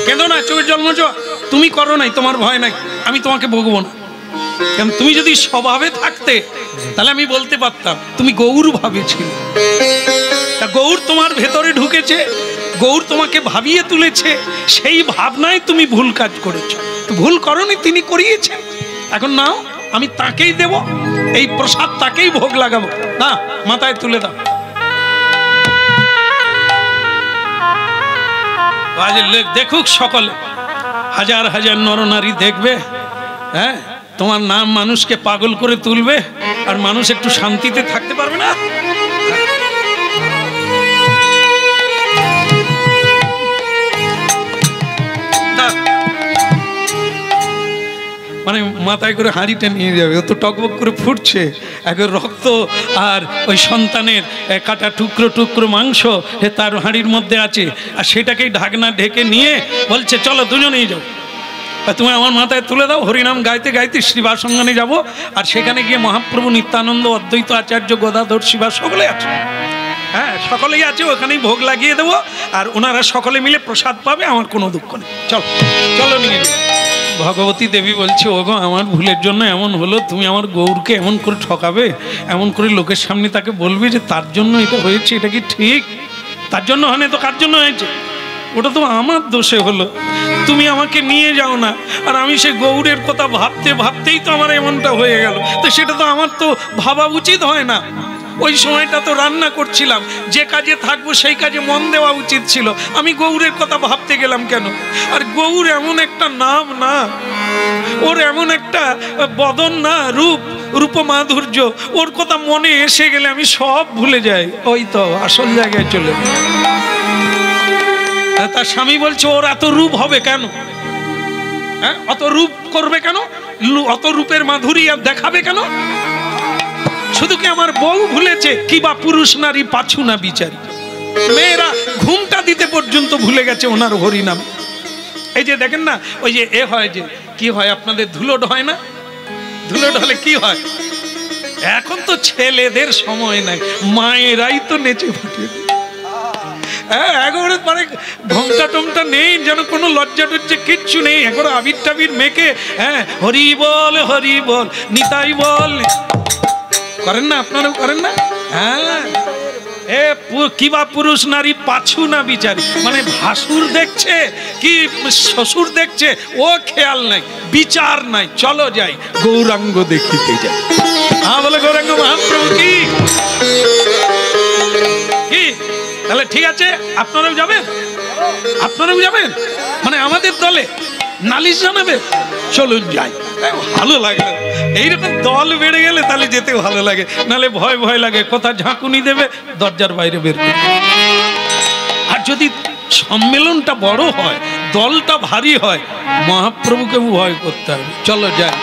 Speaker 1: কেন না চোখের জল মোছো, তুমি করো নাই, তোমার ভয় নাই, আমি তোমাকে বকবো না। কারণ তুমি যদি স্বভাবে থাকতে তাহলে আমি বলতে পারতাম তুমি গৌর ভাবে ছিল। তা গৌর তোমার ভেতরে ঢুকেছে, গৌর তোমাকে ভাবিয়ে তুলেছে, সেই ভাবনায় তুমি ভুল কাজ করেছো। ভুল করনি, তিনি করিয়েছেন। এখন নাও, আমি তাকেই দেব, এই প্রসাদ তাকেই ভোগ লাগাবো। না, মাথায় তুলে দাও। আজ দেখুক সকলে, হাজার হাজার নরনারী দেখবে, হ্যাঁ, তোমার নাম মানুষকে পাগল করে তুলবে, আর মানুষ একটু শান্তিতে থাকতে পারবে না। মানে মাথায় করে হাঁড়িটা নিয়ে যাবে, ও তো টকবক করে ফুটছে, এখন রক্ত আর ওই সন্তানের কাটা টুকরো টুকরো মাংস তার হাঁড়ির মধ্যে আছে, আর সেটাকেই ঢাকনা ঢেকে নিয়ে বলছে চলো দুজনেই যাও, তুমি আমার মাথায় তুলে দাও। হরিনাম গাইতে গাইতে শ্রীবাসঙ্গনে যাব, আর সেখানে গিয়ে মহাপ্রভু নিত্যানন্দ, অদ্বৈত আচার্য, গদাধর, শিবা সকলে আছে, হ্যাঁ সকলেই আছে, ওখানেই ভোগ লাগিয়ে দেবো, আর ওনারা সকলে মিলে প্রসাদ পাবে, আমার কোনো দুঃখ নেই। চলো চলো নিয়ে যাও। ভগবতী দেবী বলছে, ওগো আমার ভুলের জন্য এমন হলো, তুমি আমার গৌরকে এমন করে ঠকাবে, এমন করে লোকের সামনে তাকে বলবে যে তার জন্য এটা হয়েছে, এটা কি ঠিক? তার জন্য হয় না তো কার জন্য হয়েছে? ওটা তো আমার দোষে হলো। তুমি আমাকে নিয়ে যাও না, আর আমি সে গৌরের কথা ভাবতে ভাবতেই তো আমার এমনটা হয়ে গেল। তো সেটা তো আমার তো ভাবা উচিত হয় না। ওই সময়টা তো রান্না করছিলাম, যে কাজে থাকবো সেই কাজে মন দেওয়া উচিত ছিল। আমি গৌরের কথা ভাবতে গেলাম কেন? আর গৌর এমন একটা নাম না, ওর এমন একটা বদন না, রূপ মাধুর্য, ওর কথা মনে এসে গেলে আমি সব ভুলে যাই, ওই তো আসল জায়গায় চলে যাই। তার স্বামী বলছে ওর এত রূপ হবে কেন, হ্যাঁ অত রূপ করবে কেন, অত রূপের মাধুরী আর দেখাবে কেন? শুধু কি আমার বউ ভুলেছে, কি বা পুরুষ নারী পাছু না বিচারি? মেয়েরা ঘুমটা দিতে পর্যন্ত ভুলে গেছে ওনার হরিনাম। এই যে দেখেন না, ওই যে এ হয়, যে কি হয় আপনাদের ধুলোট হয় না, ধুলোট হলে কি হয়? এখন তো ছেলেদের সময় নাই, মায়েরাই তো নেচে ফুটে। হ্যাঁ, একেবারে মানে ঘোমটা টমটা নেই, যেন কোনো লজ্জা টজ্জা কিচ্ছু নেই, একবার আবির টাবির মেখে, হ্যাঁ হরি বল নিতাই বল, করেন না? আপনারাও করেন না? হ্যাঁ, এ কি বা পুরুষ নারী পাছু না বিচারি, মানে ভাসুর দেখছে কি শ্বশুর দেখছে ও খেয়াল নাই, বিচার নাই, চলো যাই গৌরাঙ্গ দেখিতে যাই। হ্যাঁ বলে গৌরাঙ্গ মহাপ্রভু কি কি? তাহলে ঠিক আছে, আপনারাও যাবেন, আপনারাও যাবেন, মানে আমাদের দলে নালিশ জানাবে, চলুন যাই। ভালো লাগে, এইরকম দল বেড়ে গেলে তাহলে যেতে ভালো লাগে, নালে ভয় ভয় লাগে, কোথা ঝাঁকুনি দেবে, দরজার বাইরে বের করে। আর যদি সম্মেলনটা বড় হয়, দলটা ভারী হয়, মহাপ্রভুকে ভয় করতে হবে। চলো যাই।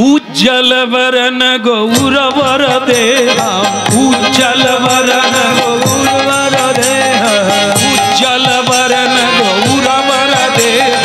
Speaker 1: উজ্জ্বল বরণ গৌরবর দেহ, উজ্জ্বল বরণ গৌরবর দেহ, উজ্জ্বল বরণ গৌরবর দেহ,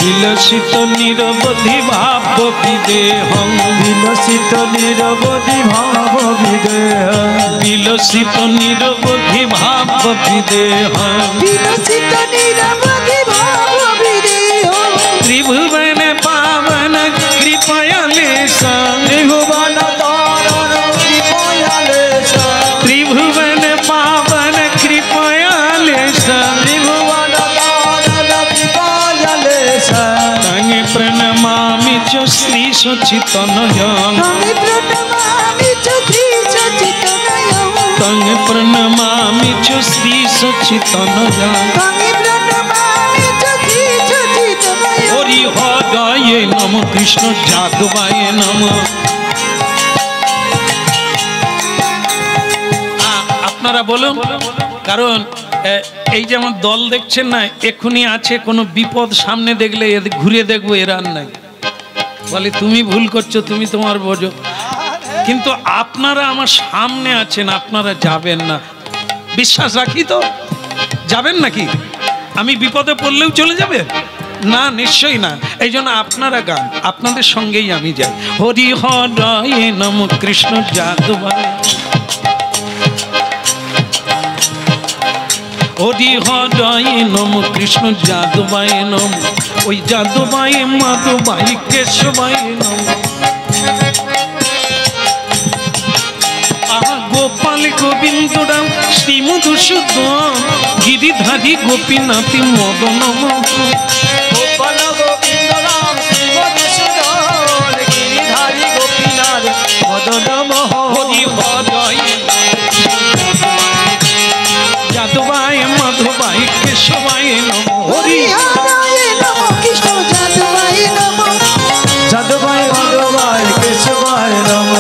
Speaker 1: বিলসিত নিরবধি ভাব বিদেহং,
Speaker 2: বিলসিত নিরবধি ভাব বিদেহং,
Speaker 1: বিলসিত নিরবধি ভাব বিদেহং,
Speaker 3: বিলসিত নিরবধি ভাব বিদেহং,
Speaker 1: ত্রিভুবন পাবন কৃপয়ালেশং,
Speaker 2: ত্রিভুবন তারণ কৃপয়ালেশং,
Speaker 1: ত্রিভুবন পাবন কৃপয়ালেশং,
Speaker 2: ত্রিভুবন তারণ কৃপয়ালেশং,
Speaker 1: তং প্রণমামি চ শ্রী সচিতনয়ং,
Speaker 3: আমি প্রণমামি চ শ্রী সচিতনয়ং,
Speaker 1: তং প্রণমামি চ শ্রী সচিতনয়ং,
Speaker 3: আমি প্রণমামি চ শ্রী সচিতনয়ং,
Speaker 1: হরি হৃদয়ে নম, কৃষ্ণ যাদবায় নম। আপনারা বলুন, কারণ এই যে আমার দল দেখছেন না, এক্ষুনি আছে, কোনো বিপদ সামনে দেখলে ঘুরে দেখবো, এরা নাই, বলে তুমি ভুল করছো, তুমি তোমার বোঝো, কিন্তু আপনারা আমার সামনে আছেন, আপনারা যাবেন না, বিশ্বাস রাখি তো যাবেন নাকি? আমি বিপদে পড়লেও চলে যাবে না? নিশ্চয়ই না। এই জন্য আপনারা গান, আপনাদের সঙ্গেই আমি যাই। হরি হরায় নম কৃষ্ণ যাদবায়, হরি হরায় নম কৃষ্ণ যাদবায় নম, ওই যাদবায় মাধবায় কেশবায় নম। গোপাল গোবিন্দ রাম শ্রী মধুসূদন, গিরিধারী গোপীনাথী মদন মোহন।
Speaker 2: গোপাল গোবিন্দ রাম শ্রী মধুসূদন, গিরিধারী গোপীনাথ মদন মোহন।
Speaker 1: হরি হরায় যাদবায় মাধবায় কেশবায় নম।
Speaker 3: হরি হরায় নম কৃষ্ণ যাদবায় নম,
Speaker 2: যাদবায় মাধবায় কেশবায় নমঃ।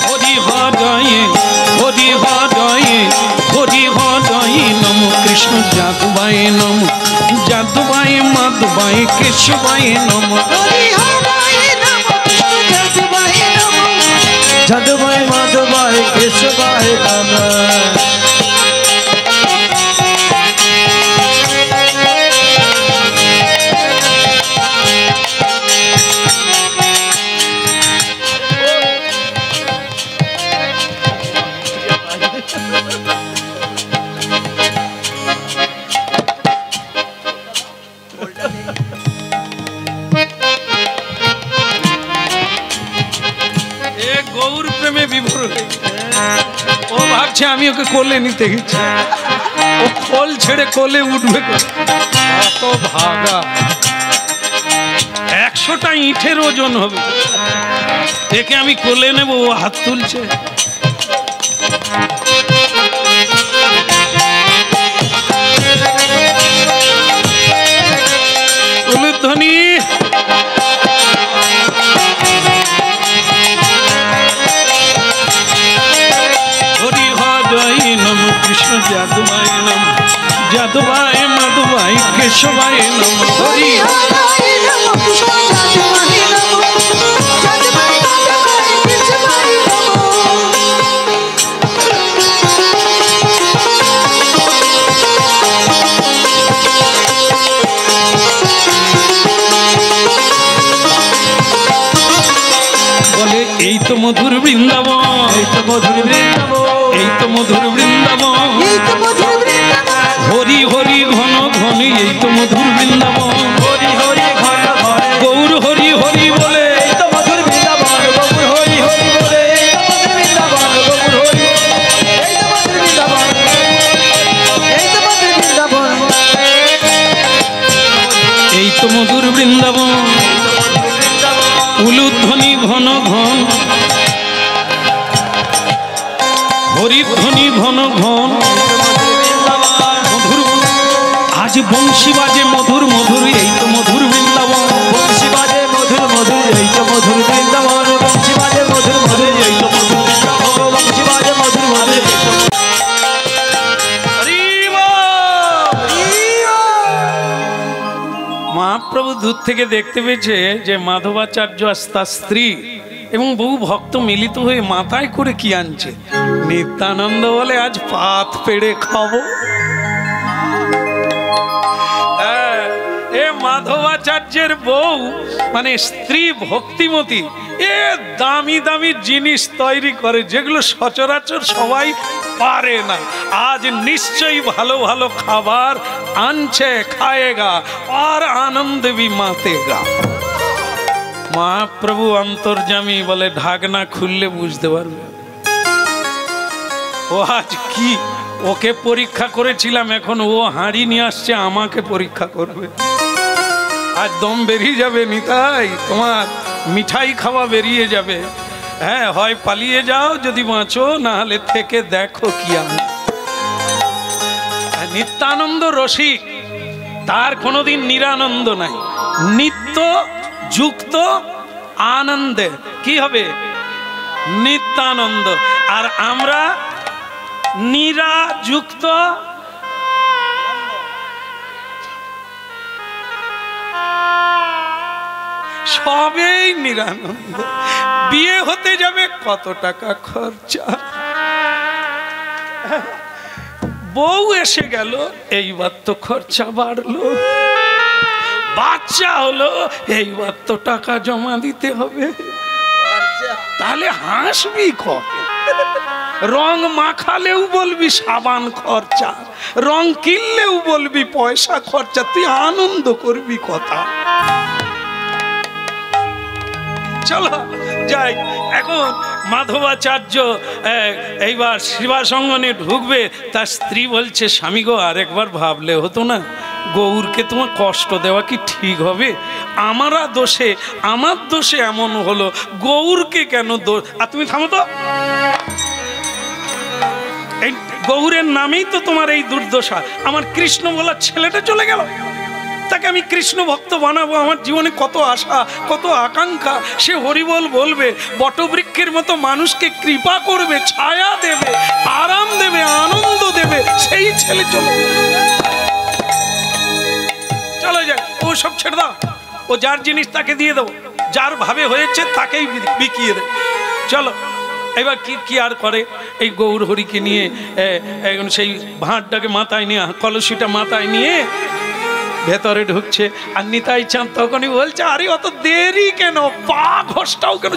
Speaker 1: হরি হরায় হরি হরায় হরি হরায় নম কৃষ্ণ যাদবায় নম, যাদবায় মাধবায় কেশবায় নম।
Speaker 3: হরি হরায় নম কৃষ্ণ যাদবায় নম,
Speaker 2: যাদবায় মাধবায় কেশবায় নমঃ।
Speaker 1: এ গৌর প্রেমে বিভোর হয়ে গেছে। ও ভাবছে আমি ওকে কোলে নিতে গেছি, ও কোল ছেড়ে কোলে উঠবে। কত ভাগা, 100টা ইটের ওজন হবে। একে আমি কোলে নেব, ও হাত তুলছে। উলুধ্বনি হরি হরায় নম কৃষ্ণ যাদবায় নম, যাদবায় মাধবায় কেশবায় নম।
Speaker 3: হরি হরায় নম কৃষ্ণ যাদবায় নম, যাদবায় মাধবায় কেশবায় নম।
Speaker 1: বলে এই তো মধুর বৃন্দাবন,
Speaker 2: এই তো মধুর বৃন্দাবন,
Speaker 1: এই তো মধুর বৃন্দাবন।
Speaker 3: এই তো মধুর বৃন্দাবন,
Speaker 1: হরি হরি ঘন ঘন এই তো মধুর বৃন্দাবন।
Speaker 2: হরি হরি ঘন ঘন,
Speaker 1: গৌর হরি হরি বলে
Speaker 2: এই তো মধুর বৃন্দাবন। গৌর হরি হরি বলে, এই তো মধুর বৃন্দাবন। গৌর হরি, এই তো মধুর বৃন্দাবন, এই তো মধুর বৃন্দাবন,
Speaker 1: এই তো মধুর বৃন্দাবন। উলুধ্বনি ঘন ঘন, হরিধ্বনি ঘন ঘন, মধুর আজ বংশী বাজে মধুর মধুর এই তো মধুর বৃন্দাবন।
Speaker 2: বংশী বাজে মধুর মধুর, এই তো মধুর বৃন্দাবন। বংশী বাজে মধুর মধুর, এই তো মধুর বৃন্দাবন। বংশী বাজে মধুর মধুর, এই তো
Speaker 1: হরি বল। মহাপ্রভু দূর থেকে দেখতে পেয়েছে যে মাধবাচার্য আর তার স্ত্রী এবং বহু ভক্ত মিলিত হয়ে মাথায় করে কি আনছে। নিত্যানন্দ বলে আজ পাত পেড়ে খাবো। এ মাধবাচার্যের বউ মানে স্ত্রী ভক্তিমতী, এ দামি দামি জিনিস তৈরি করে যেগুলো সচরাচর সবাই পারে না। আজ নিশ্চয়ই ভালো ভালো খাবার আনছে, খায়েগা আর আনন্দে भी মাতেগা। মহাপ্রভু অন্তর্যামী বলে ঢাকনা খুললে বুঝতে পারবে। ও আজ কি, ওকে পরীক্ষা করেছিলাম, এখন ও হাঁড়ি নিয়ে আসছে আমাকে পরীক্ষা করবে। আজ দম বেরিয়ে যাবে নিতাই, তোমার মিঠাই খাওয়া বেরিয়ে যাবে। হ্যাঁ, হয় পালিয়ে যাও যদি বাঁচো, না হলে থেকে দেখো কি আমি। নিত্যানন্দ রসিক, তার কোনোদিন নিরানন্দ নাই। নিত্য যুক্ত আনন্দে কি হবে? নিত্যানন্দ। আর আমরা নিরাযুক্ত সবেই নিরানন্দ। বিয়ে হতে যাবে কত টাকা খরচা, বউ এসে গেল, এইবার তো খরচা বাড়লো, বাচ্চা হলো, এইবার তো টাকা জমা দিতে হবে। তাহলে হাসবি কত? রং মাখালেও বলবি সাবান খরচা, রং কিনলেও বলবি পয়সা খরচা, তুই আনন্দ করবি কথা। চলো যাই। এখন মাধবাচার্য এইবার শিবাসঙ্গনে ঢুকবে, তার স্ত্রী বলছে স্বামী গো আরেকবার ভাবলে হতো না, গৌরকে তোমার কষ্ট দেওয়া কি ঠিক হবে? আমার দোষে এমন হলো, গৌরকে কেন দোষ? আর তুমি থামো তো, এই গৌরের নামেই তো তোমার এই দুর্দশা। আমার কৃষ্ণ বলার ছেলেটা চলে গেল, তাকে আমি কৃষ্ণ ভক্ত বানাবো। আমার জীবনে কত আশা, কত আকাঙ্ক্ষা, সে হরিবল বলবে, বটবৃক্ষের মতো মানুষকে কৃপা করবে, ছায়া দেবে, আরাম দেবে, আনন্দ দেবে, সেই ছেলে চলে যায়। ও সব ছেড়ে দাও, ও যার জিনিস তাকে দিয়ে দেবো, যার ভাবে হয়েছে তাকেই বিকিয়ে দেবে। চলো এবার কি আর করে, এই গৌর হরিকে নিয়ে সেই ভাঁড়টাকে মাথায় নিয়ে, কলসিটা মাথায় নিয়ে ভেতরে ঢুকছে। আর নিতাই চাঁদ তখনই বলছে আরে অত দেরি কেন, পা ঘষটাও কেন?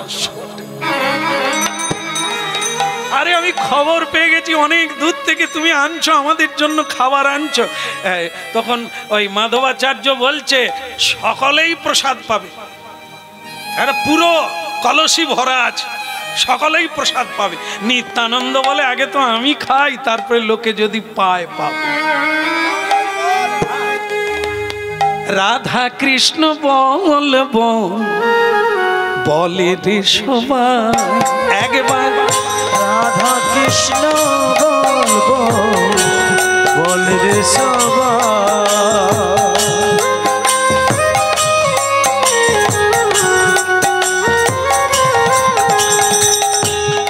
Speaker 1: আরে আমি খবর পেয়ে গেছি অনেক দূর থেকে তুমি আনছো, আমাদের জন্য খাবার আনছো। তখন ওই মাধবাচার্য বলছে সকলেই প্রসাদ পাবে, আরে পুরো কলসি ভরা আছে, সকলেই প্রসাদ পাবে। নিত্যানন্দ বলে আগে তো আমি খাই, তারপরে লোকে যদি পায় পাবে। রাধা কৃষ্ণ বলবো বলে রে সবাই একবার,
Speaker 2: রাধা কৃষ্ণ বলবো বলে রে সবাই।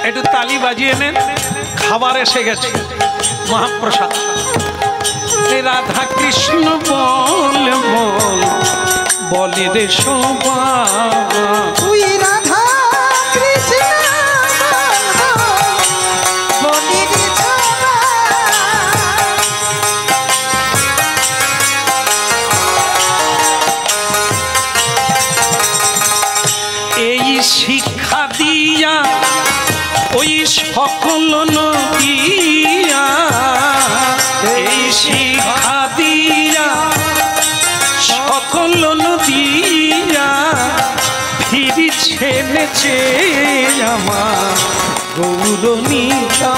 Speaker 1: একটু তালি বাজিয়ে নেন, খাবার এসে গেছে, মহাপ্রসাদ। রাধা কৃষ্ণ বলবো বলে রে সবাই,
Speaker 3: তুই রাধা কৃষ্ণ বলে রে সবাই।
Speaker 1: এই শিক্ষা দিয়া ওই সকল নদিয়া, এই শিক্ষা দিয়া সকল নদিয়া ফিরিছে নেচে আমার গৌরনীতা।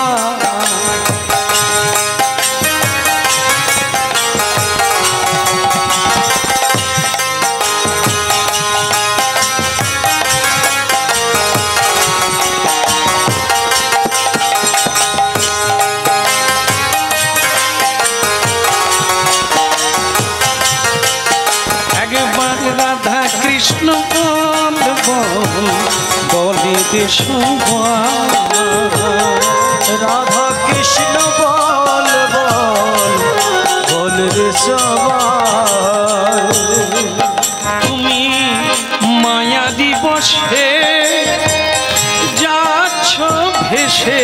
Speaker 1: রাধা কৃষ্ণ বলবো বলে রে সবাই,
Speaker 2: রাধা কৃষ্ণ বলবো বলে রে সবাই।
Speaker 1: তুমি মায়া দিবসে যাচ্ছ ভেসে,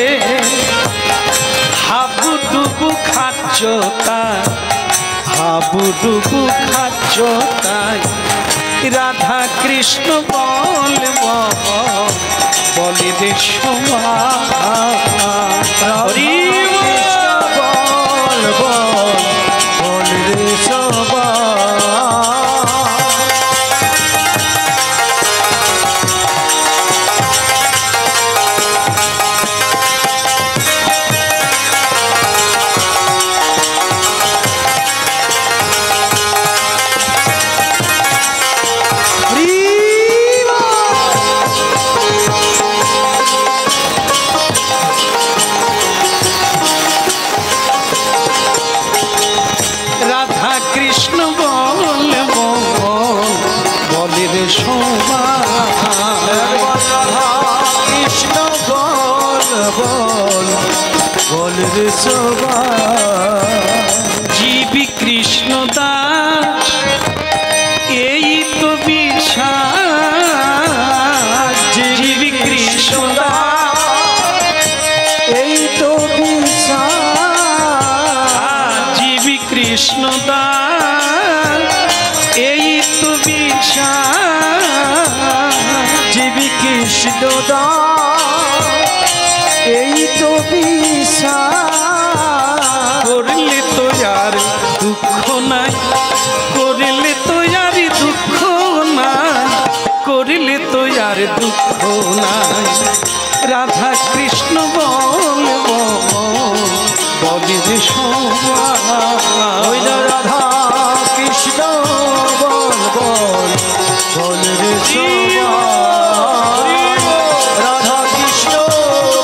Speaker 1: হাবুডুবু খাচ্ছ তাই, হাবুডুবু খাচ্ছ তাই। রাধা কৃষ্ণ বলবো বলে রে সবাই,
Speaker 2: বলবো বলে রে সবাই।
Speaker 1: রাধা কৃষ্ণ বলবো বলে রে সবাই,
Speaker 2: কৃষ্ণ বলবো বলে রে সবাই।
Speaker 1: জীবী কৃষ্ণ দাস এই তো বিশ্বাস, জীবী কৃষ্ণ দাস
Speaker 2: এই তো বিশ্বাস,
Speaker 1: কৃষ্ণ দান এই তো বিশ্বাস
Speaker 2: জীবী কৃষ্ণ দান এই তো বিশ্বাস
Speaker 1: করলে তো আর দুঃখ নাই করলে তো আর দুঃখ নাই করলে তো আর দুঃখ নাই রাধা কৃষ্ণ বলব বলে যে
Speaker 2: ওই না রাধা কৃষ্ণ বল বল বল রে সবাই রাধা কৃষ্ণ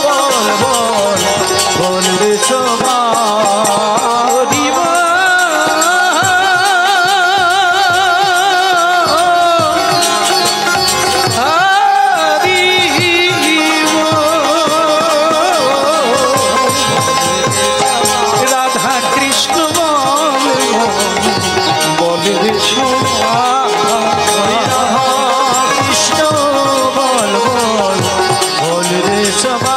Speaker 2: বল বল বল রে সবাই
Speaker 1: রাধা কৃষ্ণ বলে রে সবাই
Speaker 2: রাধা কৃষ্ণ বল বল বল রে সবাই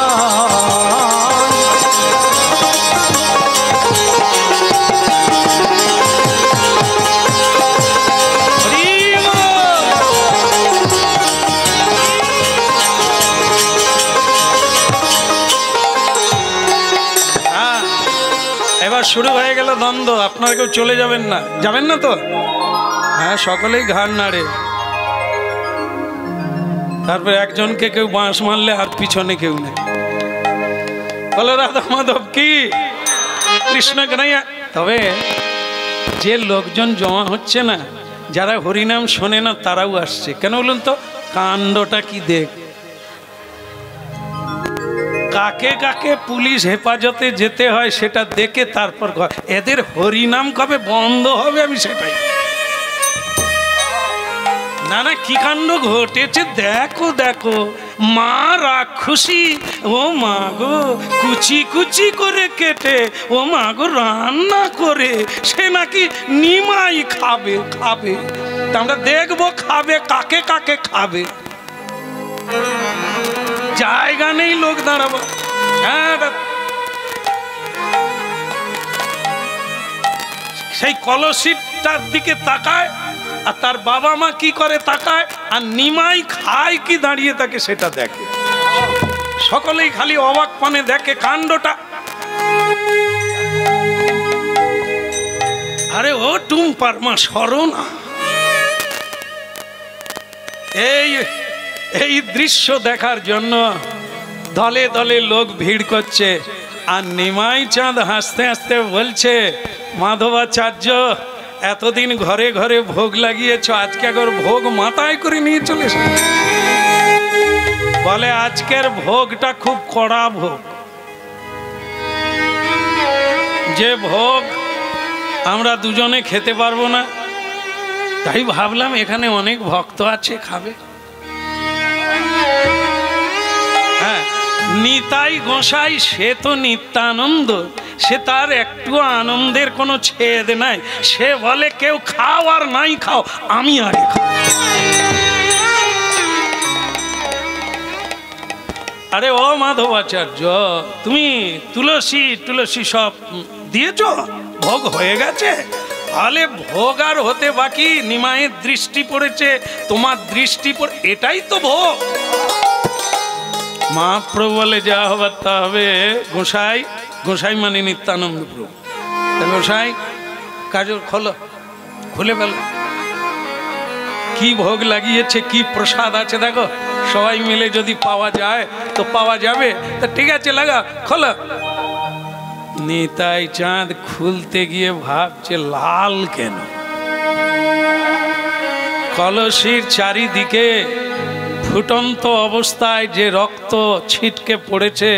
Speaker 1: এবার শুরু হয়ে গেল দ্বন্দ্ব। আপনারা কেউ চলে যাবেন না, যাবেন না তো? হ্যাঁ, সকলেই ঘাড় নাড়ে। তারপরে একজনকে কেউ বাঁশ মারলে আর পিছনে কেউ নেই, বলে রাধা মাধব কি কৃষ্ণ কানাইয়া। তবে যে লোকজন জমা হচ্ছে না, যারা হরিনাম শোনে না তারাও আসছে। কেন বলুন তো? কাণ্ডটা কি দেখ, কাকে কাকে পুলিশ হেফাজতে যেতে হয় সেটা দেখে তারপর এদের হরিনাম কবে বন্ধ হবে আমি সেটাই। না না, কি কাণ্ড ঘটেছে দেখো দেখো। মা রাক্ষসী, ও মা গো কুচি কুচি করে কেটে, ও মা গো রান্না করে সে নাকি নিমাই খাবে খাবে। তা আমরা দেখবো খাবে কাকে কাকে খাবে। জায়গা নেই লোক দাঁড়াবো। হ্যাঁ, সেই কলসিটার দিকে তাকায় আর তার বাবা মা কি করে তাকায়, আর নিমাই খায় কি দাঁড়িয়ে থাকে সেটা দেখে। সকলেই খালি অবাক পানে দেখে কাণ্ডটা। আরে ও টুম্পার মা সরো না। এই দৃশ্য দেখার জন্য দলে দলে লোক ভিড় করছে। আর নিমাই চাঁদ হাসতে হাসতে বলছে, মাধবাচার্য এতদিন ঘরে ঘরে ভোগ লাগিয়েছ, আজকে একবার ভোগ মাথায় করে নিয়ে চলে এসেছে। বলে আজকের ভোগটা খুব কড়া ভোগ, যে ভোগ আমরা দুজনে খেতে পারবো না। তাই ভাবলাম এখানে অনেক ভক্ত আছে, খাবে। হ্যাঁ, নিতাই গোসাই সে তো নিত্যানন্দ, সে তার একটু আনন্দের কোনো ছেদ নাই। সে বলে কেউ খাও আর নাই খাও, আমি আগে খাও। আরে ও মাধবাচার্য, তুমি তুলসী তুলসী সব দিয়েছ, ভোগ হয়ে গেছে। তাহলে ভোগ আর হতে বাকি, নিমাইয়ের দৃষ্টি পড়েছে, তোমার দৃষ্টি পড়ে, এটাই তো ভোগ। মহাপ্রভু বলে যা হবার তা হবে। গোসাই, গোসাই মানে নিত্যানন্দ প্রভু। গোসাই কাজল খোলো, খুলে ফেল, কি ভোগ লাগিয়েছে, কি প্রসাদ আছে দেখো। সবাই মিলে যদি পাওয়া যায় তো পাওয়া যাবে, তা ঠিক আছে লাগা, খোলো। নিতাই চাঁদ খুলতে গিয়ে ভাবছে লাল কেন। কলসির চারিদিকে ফুটন্ত অবস্থায় যে রক্ত ছিটকে পড়েছে,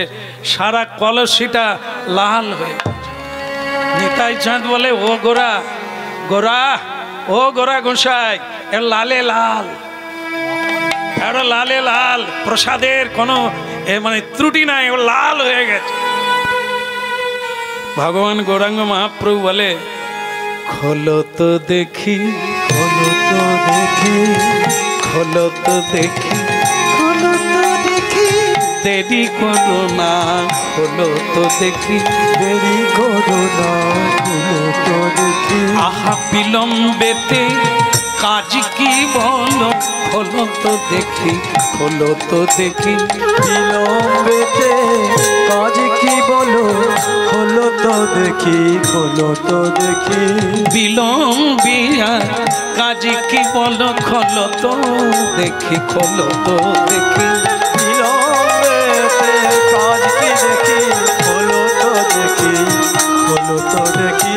Speaker 1: সারা কলসিটা লাল হয়ে। নিতাই চাঁদ বলে ও গোরা, গোরা, ও গোরা গোসাই, এ লালে লাল, এরা লালে লাল, প্রসাদের কোনো মানে ত্রুটি নাই, ও লাল হয়ে গেছে। ভগবান গৌরাঙ্গ মহাপ্রভু বলে খোলো তো দেখি,
Speaker 2: খোলো তো দেখি,
Speaker 1: খোলো তো দেখি,
Speaker 3: খোলো তো দেখি,
Speaker 1: দেরি করো না হলো তো দেখি,
Speaker 2: দেরি করো না হলো তো দেখি,
Speaker 1: আহা বিলম্বেতে কাজ কি বলো, হলো তো দেখি, হলো তো দেখি,
Speaker 2: বিলম্বেতে কাজ কি বলো, হলো তো দেখি, হলো তো দেখি,
Speaker 1: বিলম্বিয়া কাজ কি বলো, হলো তো দেখি, হলো তো দেখি,
Speaker 2: বিলম্বেতে কাজ কি দেখি, হলো তো দেখি, হলো তো দেখি,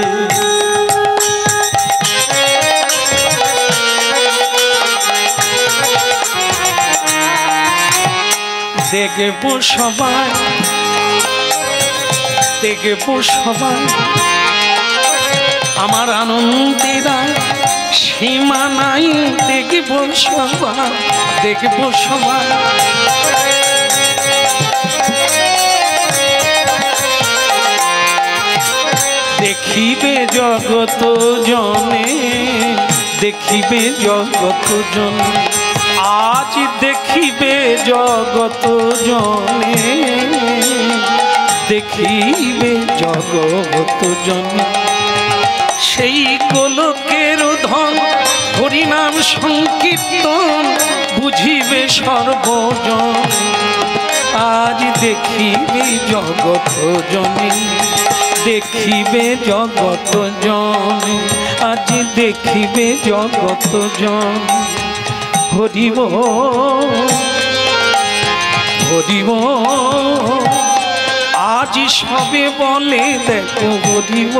Speaker 1: দেখবো সবাই, দেখবো সবাই আমার আনন্দেরা সীমা নাই, দেখবো সবাই, দেখবো সবাই দেখিবে জগত জনে, দেখিবে জগত জনে, আজ দেখিবে জগত জনে, দেখিবে জগত জনে, সেই গোলকের ধন হরিনাম সংকীর্তন বুঝিবে সর্বজন, আজ দেখিবে জগত জনে, দেখিবে জগত জনে, আজ দেখিবে জগত জন, হরিব হরিব আজ সবে বলে দেখো হরিব,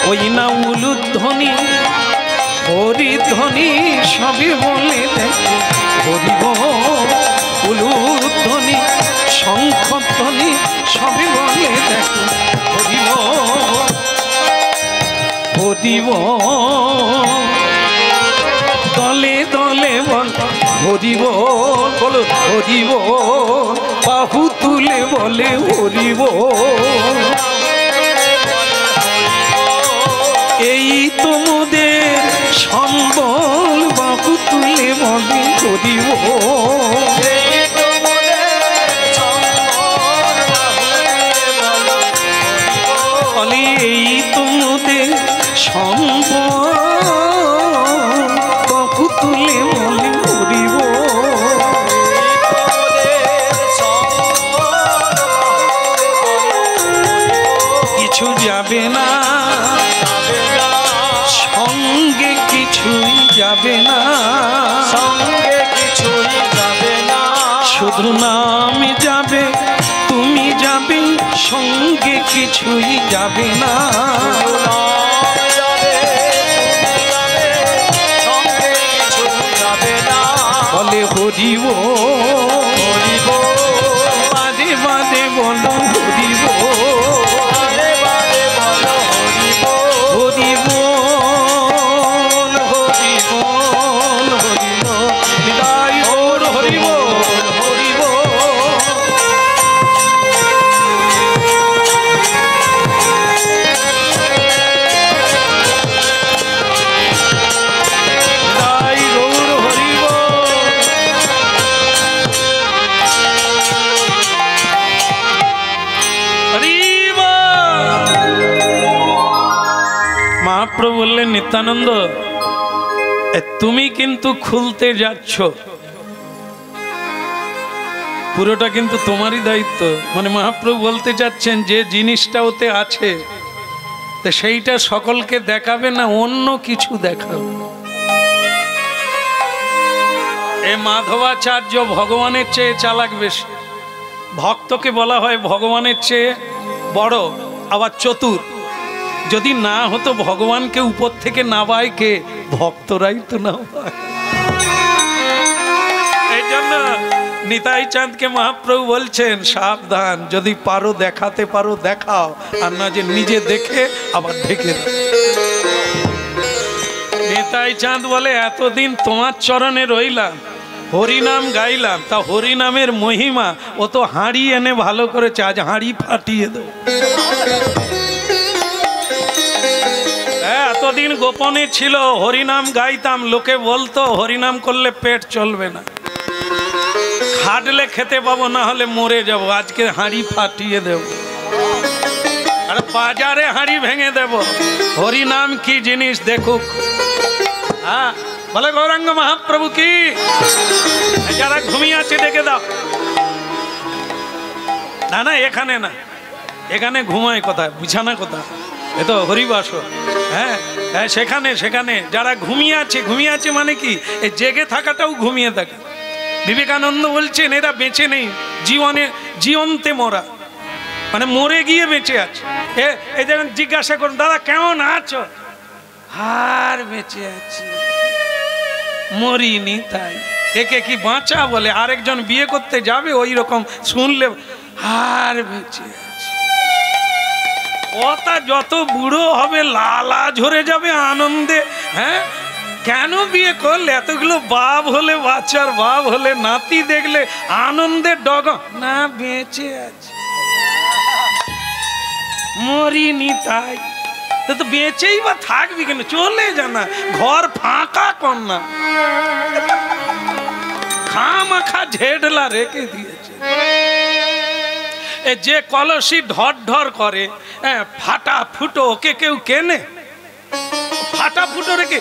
Speaker 1: ওই না উলুধ্বনি হরিধ্বনি সবে বলে দেখো হরিব, উলুধ্বনি শঙ্খধ্বনি সবে বলে দেখো হরিব, হরিব দলে দলে বল হরিব, বলো হরিব, বাহু তুলে বলে হরিব, এই তোমাদের সম্বল, বাহু তুলে বলে হরিব, বলে এই তোমাদের সম্বল, বাহু তুলে বলে হরিব, কিছু যাবে না সঙ্গে, কিছুই যাবে না
Speaker 2: সঙ্গে, কিছুই যাবে না,
Speaker 1: শুধু নাম যাবে, তুমি যাবে সঙ্গে, কিছুই যাবে না,
Speaker 2: সঙ্গে কিছু যাবে না,
Speaker 1: বলে হরিব,
Speaker 2: হরিব
Speaker 1: বাদে বাদে বলো হরিব,
Speaker 2: বারে বারে বলো হরিব,
Speaker 1: হরিব হরিব হরিব, বিদায় ওর হরিব হরিব, বিদায় ওর হরিব, হরিব। মহাপ্রভু বললেন নিত্যানন্দ, তুমি কিন্তু খুলতে যাচ্ছ, পুরোটা কিন্তু তোমারই দায়িত্ব, মানে মহাপ্রভু বলতে চাচ্ছেন যে জিনিসটা ওতে আছে তো সেইটা সকলকে দেখাবে না, অন্য কিছু দেখাবে। এ মাধবাচার্য ভগবানের চেয়ে চালাক বেশি, ভক্তকে বলা হয় ভগবানের চেয়ে বড়, আবার চতুর। যদি না হতো ভগবানকে উপর থেকে নামায় কে, ভক্তরাই তো নামায়। এই জন্য নিতাই চাঁদকে মহাপ্রভু বলছেন সাবধান, যদি পারো দেখাতে পারো দেখাও, আর না যে নিজে দেখে আবার ঢেকে দাও। নিতাই চাঁদ বলে এতদিন তোমার চরণে রইলাম, হরিনাম গাইলাম, তা হরিনামের মহিমা ও তো হাঁড়ি এনে ভালো করেছে, আজ হাঁড়ি ফাটিয়ে দেব। এতদিন গোপনে ছিল, হরিনাম গাইতাম, লোকে বলতো হরিনাম করলে পেট চলবে না, ফাটলে খেতে পাবো, না হলে মরে যাব। আজকে হাঁড়ি ফাটিয়ে দেব, আর বাজারে হাঁড়ি ভেঙে দেব। হরি নাম কি জিনিস দেখুক। হ্যাঁ, বলে গৌরাঙ্গ মহাপ্রভু কি। যারা ঘুমিয়ে আছে ডেকে দাও। না না, এখানে না, এখানে ঘুমায় কোথায়, বিছানা কোথায়, এ তো হরিবাস। হ্যাঁ হ্যাঁ, সেখানে সেখানে যারা ঘুমিয়ে আছে মানে কি, এই জেগে থাকাটাও ঘুমিয়ে থাকে। বিবেকানন্দ বলছেন এরা বেঁচে নেই, জীবন্তে মরা, মানে মরে গিয়ে বেঁচে আছে। এই যেমন জিজ্ঞাসা করুন, দাদা কেমন আছো? আর বেঁচে আছি, মরিনি তাই। একে কি বাঁচা বলে? আরেকজন বিয়ে করতে যাবে ওই রকম শুনলে, আর বেঁচে আছি। ওটা যত বুড়ো হবে লালা ঝরে যাবে আনন্দে। হ্যাঁ, কেন বিয়ে করলে? এতগুলো বাপ হলে, বাচ্চার বাপ হলে, নাতি দেখলে আনন্দের ডগ না, বেঁচে আছে, মরিনি তাই। তো বেঁচেই বা থাকবি কেন? চলে জানা, ঘর ফাঁকা কর না, খামাখা ঝেড়লা রেখে দিয়েছে। যে কলসি ঢর ঢর করে, ফাটা ফুটো, ওকে কেউ কেনে? ফাটা ফুটো রেখে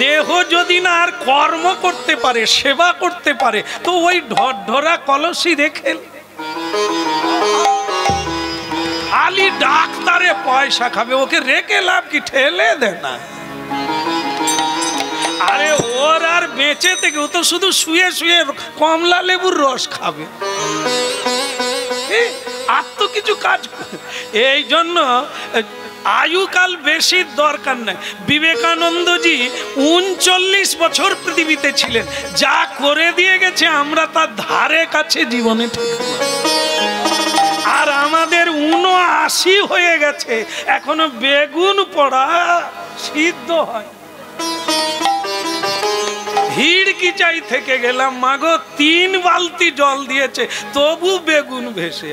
Speaker 1: দেহ যদি না আর কর্ম করতে পারে, সেবা করতে পারে, তো ওই ঢরঢরা কলসি রেখে খালি ডাক্তারে পয়সা খাবে, ওকে রেখে লাভ কি? ঠেলে দে না। আরে ওর আর বেঁচে থেকে, ও তো শুধু শুয়ে শুয়ে কমলা লেবুর রস খাবে, আর তো কিছু কাজ। এই জন্য আয়ুকাল বেশি দরকার নাই। বিবেকানন্দজি 39 বছর পৃথিবীতে ছিলেন, যা করে দিয়ে গেছে আমরা তার ধারে কাছে জীবনে ঠিক। আর আমাদের 79 হয়ে গেছে, এখনো বেগুন পড়া সিদ্ধ হয়। ভিড় কি চাই থেকে গেলাম, মাগো 3 বালতি জল দিয়েছে, তবু বেগুন ভেসে।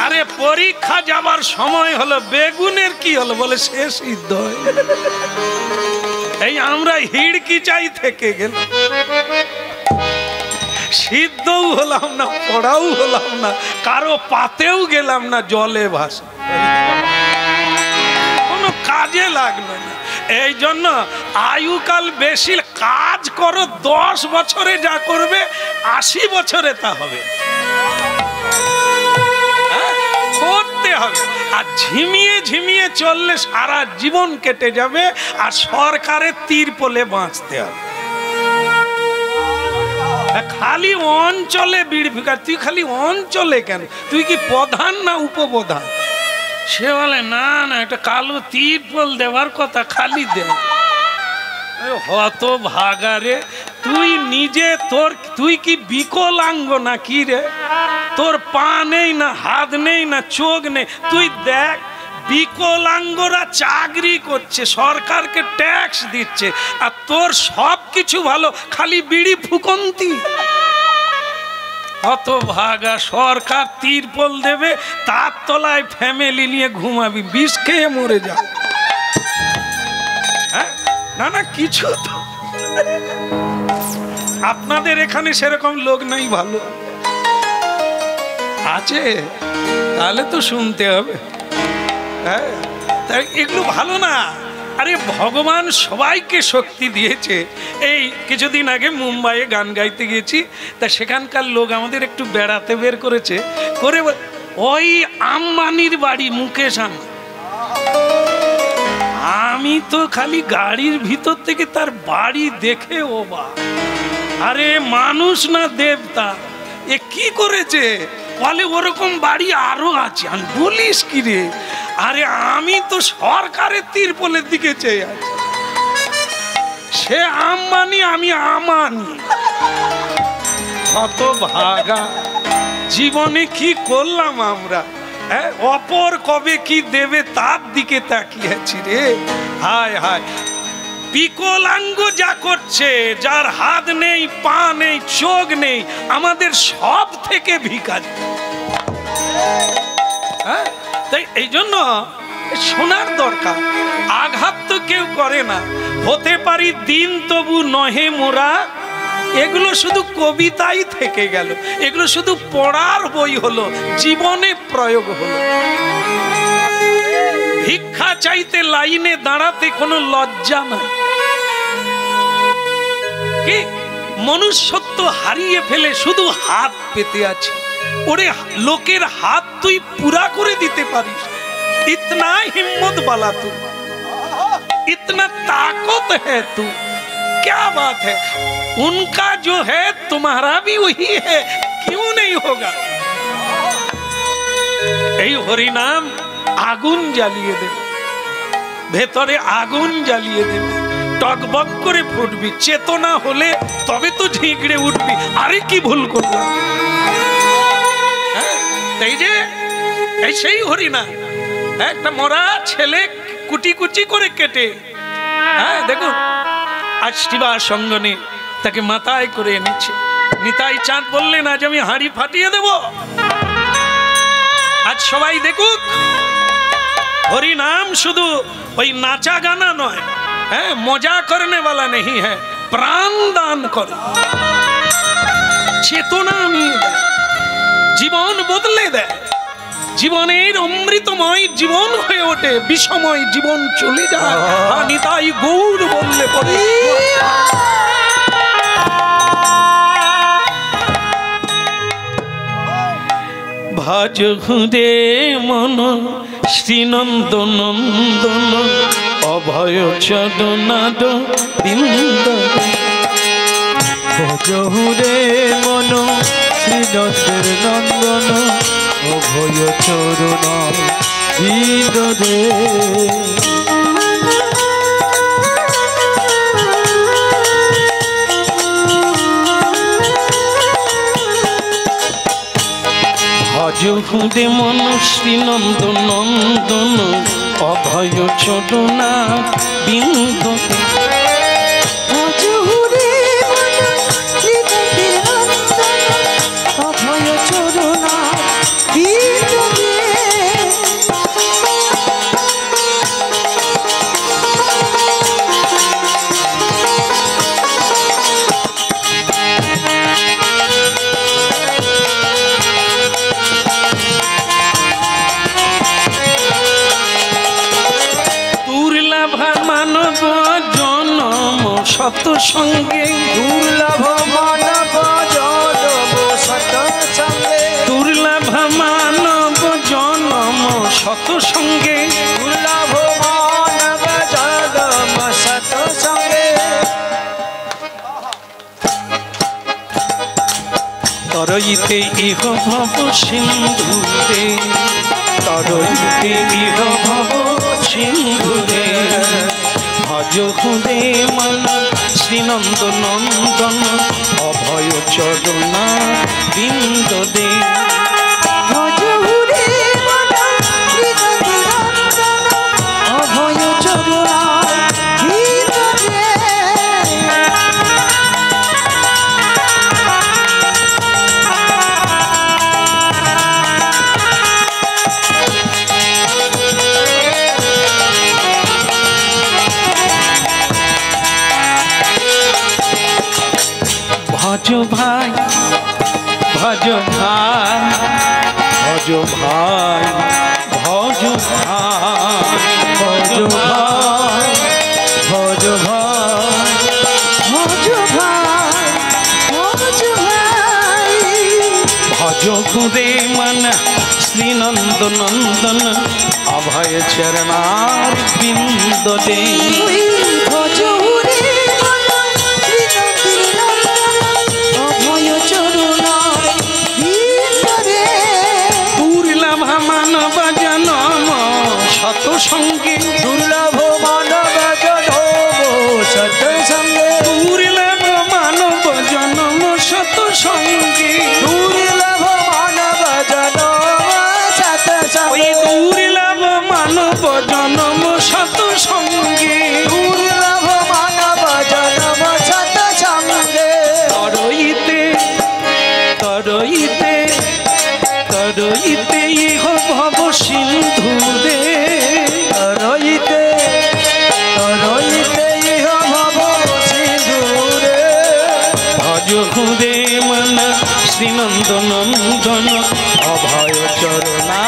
Speaker 1: আরে পরীক্ষা যাবার সময় হলো, বেগুনের কি হলো? বলে সে সিদ্ধ হয়। এই আমরা হিড়কি চাই থেকে গেলাম, সিদ্ধও হলাম না, পড়াও হলাম না, কারো পাতেও গেলাম না, জলে ভাসা, কোনো কাজে লাগলো না। এই জন্য আয়ুকাল বেশি, কাজ করো 10 বছরে যা করবে 80 বছরে তা হবে, করতে হবে। আর ঝিমিয়ে ঝিমিয়ে চললে সারা জীবন কেটে যাবে, আর সরকারের তিরপলে বাঁচতে হবে। খালি অঞ্চলে বিড় ভিকার, তুই খালি অঞ্চলে কেন? তুই কি প্রধান না উপপ্রধান? সে বলে না না, একটা কালো তিরপল দেওয়ার কথা, খালি দে। হত ভাগারে, তুই নিজে তুই কি বিকলাঙ্গ না কি রে? তোর পা নেই না, হাত নেই না, চোখ নেই। তুই দেখ, বিকলাঙ্গরা চাকরি করছে, সরকারকে ট্যাক্স দিচ্ছে, আর তোর সব কিছু ভালো, খালি বিড়ি ফুকন্তি। অত ভাগা, সরকার তিরপল দেবে, তার তলায় ফ্যামিলি নিয়ে ঘুমাবি, বিষ খেয়ে মরে যা। হ্যাঁ, না না, কিছু তো আপনাদের এখানে সেরকম লোক নাই, ভালো আছে, তাহলে তো শুনতে হবে। হ্যাঁ, তাই এগুলো ভালো না। আরে ভগবান সবাইকে শক্তি দিয়েছে। এই কিছুদিন আগে মুম্বাইয়ে গান গাইতে গেছি, তা সেখানকার লোক আমাদের একটু বেড়াতে বের করেছে, করে ওই আম্বানির বাড়ি, মুকেশ আম্বানি। আমি তো খালি গাড়ির ভিতর থেকে তার বাড়ি দেখে ওবা, আরে মানুষ না দেবতা, এ কি করেছে? বলে ওরকম বাড়ি আরো আছে। আমি বলিস কি রে? আরে আমি তো সরকারের তিরপলের দিকে চেয়ে আছি। সে আম্বানি, আমি আমানি। কত ভাগা, জীবনে কি করলাম আমরা? হ্যাঁ, অপর কবে কি দেবে তার দিকে তাকিয়ে আছি রে। হায় হায়, বিকলাঙ্গ যা করছে, যার হাত নেই, পা নেই, চোখ নেই, আমাদের সব থেকে ভিখারি। হ্যাঁ, তাই এই জন্য শোনার দরকার। আঘাত তো কেউ করে না, হতে পারি দিন তবু নহে মোরা এগুলো শুধু কবিতাই থেকে গেল, এগুলো শুধু পড়ার বই হলো, জীবনে প্রয়োগ হলো। ভিক্ষা চাইতে লাইনে দাঁড়াতে কোনো লজ্জা নাই। কি মনুষ্যত্ব হারিয়ে ফেলে শুধু হাত পেতে আছে। ওরে লোকের হাত তুই পুরা করে দিতে পারিস, इतना हिम्मत वाला तू, इतना ताकत है तू, क्या बात है। उनका जो है तुम्हारा भी वही है, क्यों नहीं होगा। এই হরিনাম আগুন জ্বালিয়ে দেবে, ভেতরে আগুন জ্বালিয়ে দেবে, টকবক করে ফুটবি। চেতনা হলে তবে তো ঝিঁকড়ে উঠবি, আরে কি ভুল করলাম। এই যে এই সেই হরিনাম, একটা মরা ছেলে কুটি কুচি করে কেটে, হ্যাঁ দেখুন আজ শিবা সঙ্গনে তাকে মাথায় করে এনেছে। নিতাই চাঁদ বললেন আজ আমি হাঁড়ি ফাটিয়ে দেব। আজ সবাই দেখুক হরি নাম শুধু ওই নাচা গানা নয়, হ্যাঁ মজা করনে वाला नहीं है, প্রাণ দান করে, চেতনা নিয়ে দেয়, জীবন বদলে দেয়। জীবনের অমৃতময় জীবন হয়ে ওঠে, বিষময় জীবন চলে যায়। নিতাই গৌর বললে পরে ভাজ হুদে মন শ্রীনন্দ নন্দন অভয় চরণাদ বিন্দ।
Speaker 2: ভজ হুরে মন শ্রীনন্দের নন্দন অভয় চরণ হৃদয়ে।
Speaker 1: ভজ হুদে মন শ্রীনন্দ নন্দন অভয় চরণা বিন্দ। শত সঙ্গে
Speaker 2: দুর্লভ মানব জনম শত সঙ্গে,
Speaker 1: দুর্লভ মানব জনম শত সঙ্গে,
Speaker 2: দুর্লভ মানব জনম শত সঙ্গে।
Speaker 1: তরইতে ইহ ভব সিন্ধুরে, তরইতে ইহ ভব সিন্ধুরে। ভজ হুদে মন শ্রীনন্দ নন্দন অভয় চরণা বিন্দ দে।
Speaker 3: ভজ হুরে মন শ্রীনন্দ নন্দন অভয় চরণা বিন্দ দে।
Speaker 1: ভজ ভাই, ভজ ভাই, ভজ ভাই, ভজ ভাই, ভজ ভাই,
Speaker 2: ভজ ভাই,
Speaker 3: ভজ ভাই, ভজ ভাই।
Speaker 1: ভজ হুদে মন শ্রীনন্দ নন্দন অভয় চরণার বিন্দ দে।
Speaker 3: ভজ হুরে মন শ্রীনন্দের নন্দন অভয় চরণা বিন্দ দে।
Speaker 1: দুর্লভ মানব জনম শত সঙ্গে,
Speaker 2: দুর্লভ মানব জনম শত সঙ্গে,
Speaker 1: দুর্লভ মানব জনম শত সঙ্গে,
Speaker 2: দুর্লভ মানব জনম শত
Speaker 1: ওই
Speaker 2: সঙ্গে,
Speaker 1: দুর্লভ মানব জনম শত সঙ্গে,
Speaker 2: দুর্লভ মানব জনম শত সঙ্গে।
Speaker 1: তরইতে তরইতে তরইতে ইহ ভব সিন্ধুরে,
Speaker 2: তরইতে
Speaker 1: নন্দ নন্দন অভয় চরণা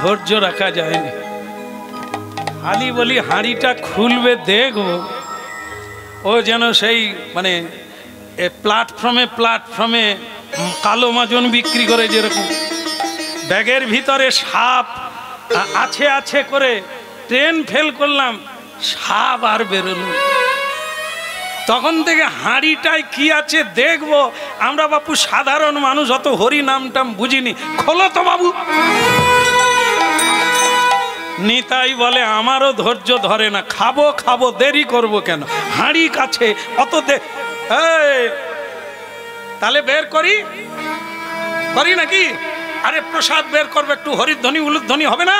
Speaker 1: ধৈর্য রাখা যায়নি। খালি বলি হাঁড়িটা খুলবে দেখবো, ও যেন সেই মানে প্ল্যাটফর্মে কালো মাজন বিক্রি করে যেরকম ব্যাগের ভিতরে সাপ আছে আছে করে ট্রেন ফেল করলাম, সাপ আর বেরোলো। তখন থেকে হাঁড়িটায় কি আছে দেখবো। আমরা বাপু সাধারণ মানুষ, অত হরি নামটাম বুঝিনি। খোলো তো বাবু। নিতাই বলে আমারও ধৈর্য ধরে না, খাবো খাবো দেরি করব কেন, হাঁড়ি কাছে অত তাহলে বের করি নাকি? আরে প্রসাদ বের করবে, একটু হরিধ্বনি উলুধ্বনি হবে না?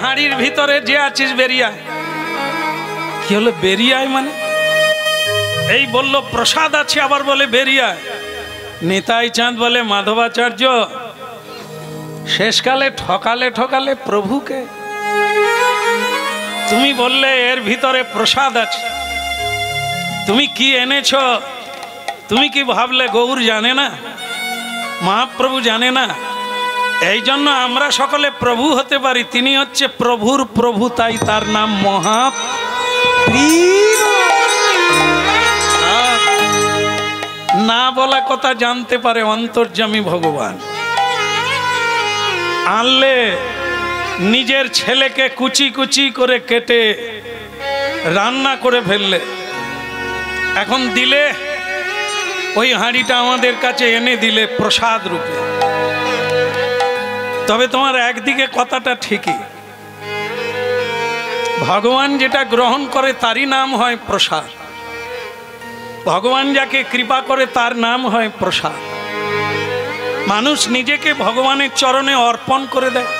Speaker 1: হাঁড়ির ভিতরে যে আছিস বেরিয়ায়। কি হলো বেরিয়ায় মানে? এই বলল প্রসাদ আছে, আবার বলে বেরিয়ায়। নিতাই চাঁদ বলে মাধবাচার্য শেষকালে ঠকালে প্রভুকে। তুমি বললে এর ভিতরে প্রসাদ আছে, তুমি কি এনেছ? তুমি কি ভাবলে গৌর জানে না, মহাপ্রভু জানে না? এই জন্য আমরা সকলে প্রভু হতে পারি। তিনি হচ্ছে প্রভুর প্রভু, তাই তার নাম না বলা কথা জানতে পারে অন্তর্যামী ভগবান। আনলে নিজের ছেলেকে কুচি কুচি করে কেটে রান্না করে ফেললে, এখন দিলে ওই হাঁড়িটা আমাদের কাছে এনে দিলে প্রসাদ রূপে। তবে তোমার একদিকে কথাটা ঠিকই, ভগবান যেটা গ্রহণ করে তারই নাম হয় প্রসাদ। ভগবান যাকে কৃপা করে তার নাম হয় প্রসাদ। মানুষ নিজেকে ভগবানের চরণে অর্পণ করে দেয়,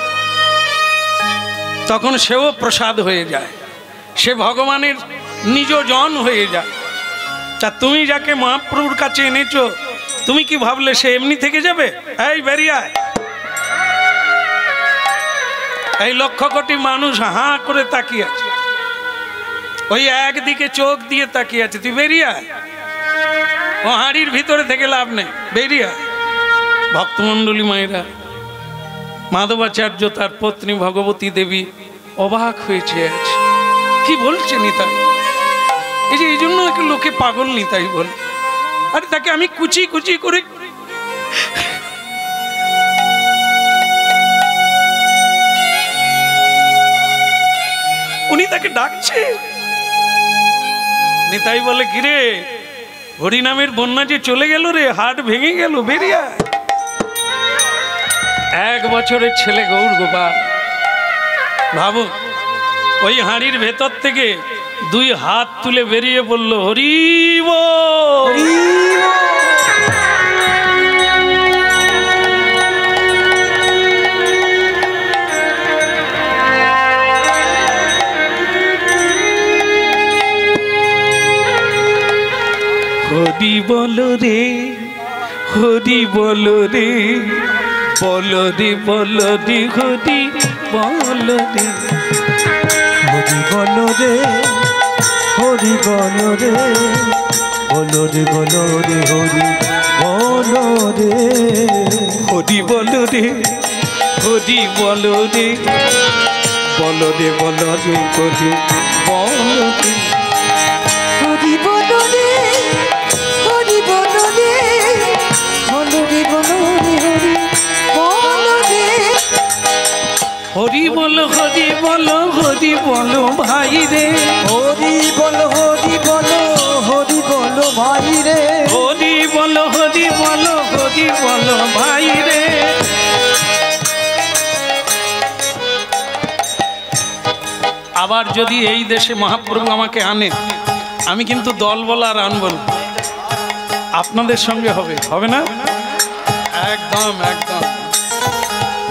Speaker 1: তখন সেও প্রসাদ হয়ে যায়, সে ভগবানের নিজজন হয়ে যায়। তা তুমি যাকে মহাপ্রভুর কাছে এনেছো, তুমি কি ভাবলে সে এমনি থেকে যাবে? এই বেরিয়ায়। এই লক্ষ কোটি মানুষ হাঁ করে তাকিয়ে আছে, ওই একদিকে চোখ দিয়ে তাকিয়ে আছে। তুই বেরিয়ায়, ও হাঁড়ির ভিতরে থেকে লাভ নেই, বেরিয়ায়। ভক্তমণ্ডলী মায়েরা, মাধবাচার্য তার পত্নী ভগবতী দেবী অবাক হয়েছে আছে, কি বলছে নিতাই? এই জন্য লোকে পাগল নিতাই বলে। আরে তাকে আমি কুচি কুচি করে উনি তাকে ডাকছে। নিতাই বলে কিরে, হরিনামের বন্যা যে চলে গেল রে, হাট ভেঙে গেল, বেরিয়া। 1 বছরের ছেলে গৌর গোপাল, ভাবো ওই হাঁড়ির ভেতর থেকে 2 হাত তুলে বেরিয়ে বলল হরি বল। হরি বলো রে, হরি বলো রে, বলো রে বলো রে, হরি বলো রে,
Speaker 2: হরি বলো রে, হরি বলো রে, বলো রে বলো রে, হরি বলো রে
Speaker 1: হরি বলো রে, হরি বলো রে, বলো রে বলো রে হরি বলো রে।
Speaker 3: হরি বলো রে, হরি বলো রে, বলো রে বলো রে, হরি বলো রে।
Speaker 1: হরি বলো, হরি বলো, হরি বলো ভাই রে,
Speaker 2: হরি বলো, হরি বলো, হরি বলো ভাই রে।
Speaker 1: হরি বলো, হরি বলো, হরি বলো ভাই রে। আবার যদি এই দেশে মহাপ্রভু আমাকে আনে, আমি কিন্তু দল বলা আর আনবো না, আপনাদের সঙ্গে হবে, হবে না? একদম একদম।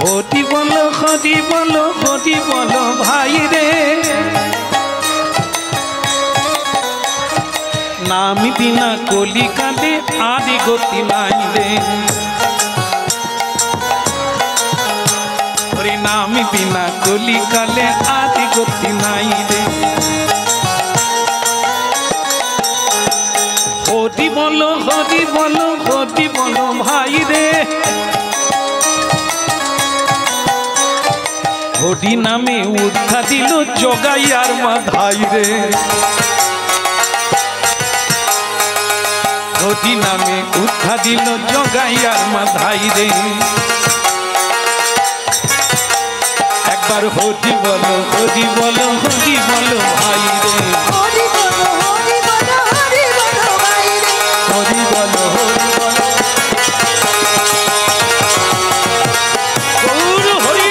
Speaker 1: হরি বলো, হরি বলো, হরি বলো ভাই রে, নাম বিনা কলিকালে আদি গতি নাই রে। হরি নাম বিনা কলিকালে আদি গতি নাই রে। হরি বলো, হরি বলো, হরি বলো ভাই রে, হরি নামে উদ্ধা দিল জগাই আর মাধাই রে। হরি নামে উদ্ধা দিল জগাই আর মাধাই রে। একবার হরি বলো, হরি বলো, হরি বলো ভাই রে,
Speaker 3: হরি বলো, হরি বলো, হরি বলো ভাই রে।
Speaker 2: হরি বলো, হরি বলো।
Speaker 1: গৌর হরি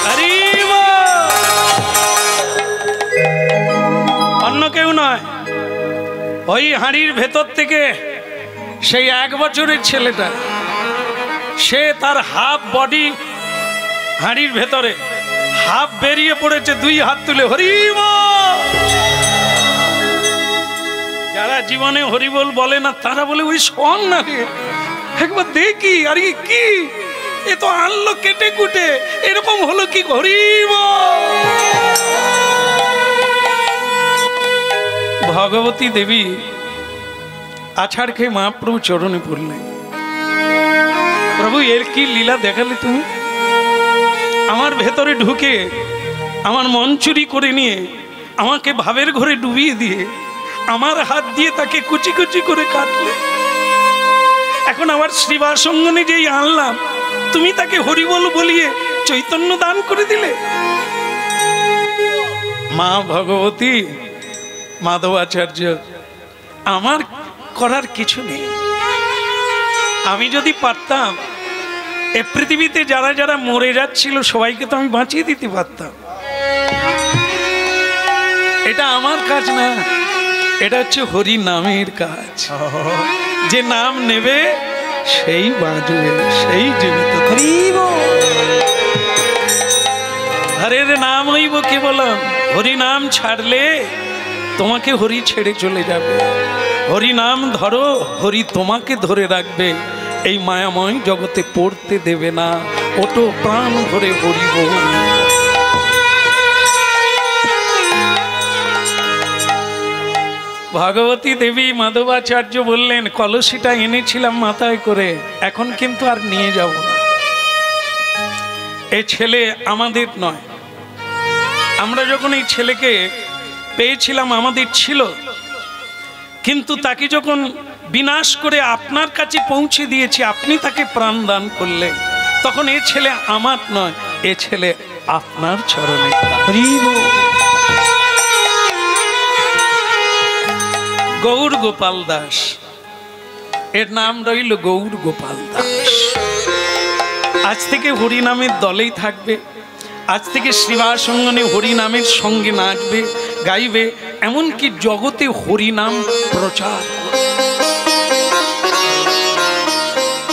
Speaker 1: হরি বল। অন্য কেউ নয়, ওই হাঁড়ির ভেতর থেকে সেই 1 বছরের ছেলেটা, সে তার হাফ বডি হাঁড়ির ভেতরে, হাফ বেরিয়ে পড়েছে, 2 হাত তুলে হরি বল। যারা জীবনে হরিবল বলে না তারা বলে ওই শোন না রে, একবার দেখি। আরে কি, এ তো আনলো কেটে কুটে, এরকম হলো কি? হরি বল। ভগবতী দেবী আছাড় খেয়ে মহাপ্রভু চরণে পড়লেন। প্রভু এর কি লীলা দেখালে তুমি? আমার ভেতরে ঢুকে আমার মন চুরি করে নিয়ে আমাকে ভাবের ঘরে ডুবিয়ে দিয়ে আমার হাত দিয়ে তাকে কুচি কুচি করে কাটলে। এখন আমার শ্রীবাসঙ্গনে যেই আনলাম, তুমি তাকে হরিবল বলিয়ে চৈতন্য দান করে দিলে। মা ভগবতী, মাধবাচার্য, আমার করার কিছু নেই। আমি যদি পারতাম, এ পৃথিবীতে যারা যারা মরে যাচ্ছিল সবাইকে তো আমি বাঁচিয়ে দিতে পারতাম। এটা আমার কাজ না, এটা হচ্ছে হরি নামের কাজ। যে নাম নেবে সেই বাঁচবে, সেই জীবিত।
Speaker 2: হরি বল।
Speaker 1: হরের নাম হইব কেবলম, হরি নাম ছাড়লে তোমাকে হরি ছেড়ে চলে যাবে। হরি নাম ধরো, হরি তোমাকে ধরে রাখবে, এই মায়াময় জগতে পড়তে দেবে না। ওটো প্রাণ ভরে হরি বল। ভগবতী দেবী মাধবাচার্য বললেন, কলসিটা এনেছিলাম মাথায় করে, এখন কিন্তু আর নিয়ে যাব না। এই ছেলে আমাদের নয়। আমরা যখন এই ছেলেকে পেয়েছিলাম আমাদের ছিল, কিন্তু তাকে যখন বিনাশ করে আপনার কাছে পৌঁছে দিয়েছি, আপনি তাকে প্রাণ দান করলেন, তখন এ ছেলে আমার নয়, এ ছেলে আপনার চরণে।
Speaker 2: হরি বল।
Speaker 1: গৌর গোপাল দাস, এর নাম রইল গৌর গোপাল দাস। আজ থেকে হরি নামের দলেই থাকবে, আজ থেকে শ্রীবাসঙ্গনে হরি নামের সঙ্গে নাচবে, গাইবে, এমনকি জগতে হরি নাম প্রচার।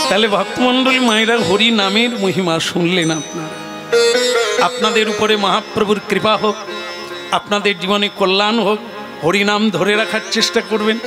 Speaker 1: তাহলে ভক্তমণ্ডলী মায়েরা, হরি নামের মহিমা শুনলেন আপনারা। আপনাদের উপরে মহাপ্রভুর কৃপা হোক, আপনাদের জীবনে কল্যাণ হোক। হরিনাম ধরে রাখার চেষ্টা করবেন,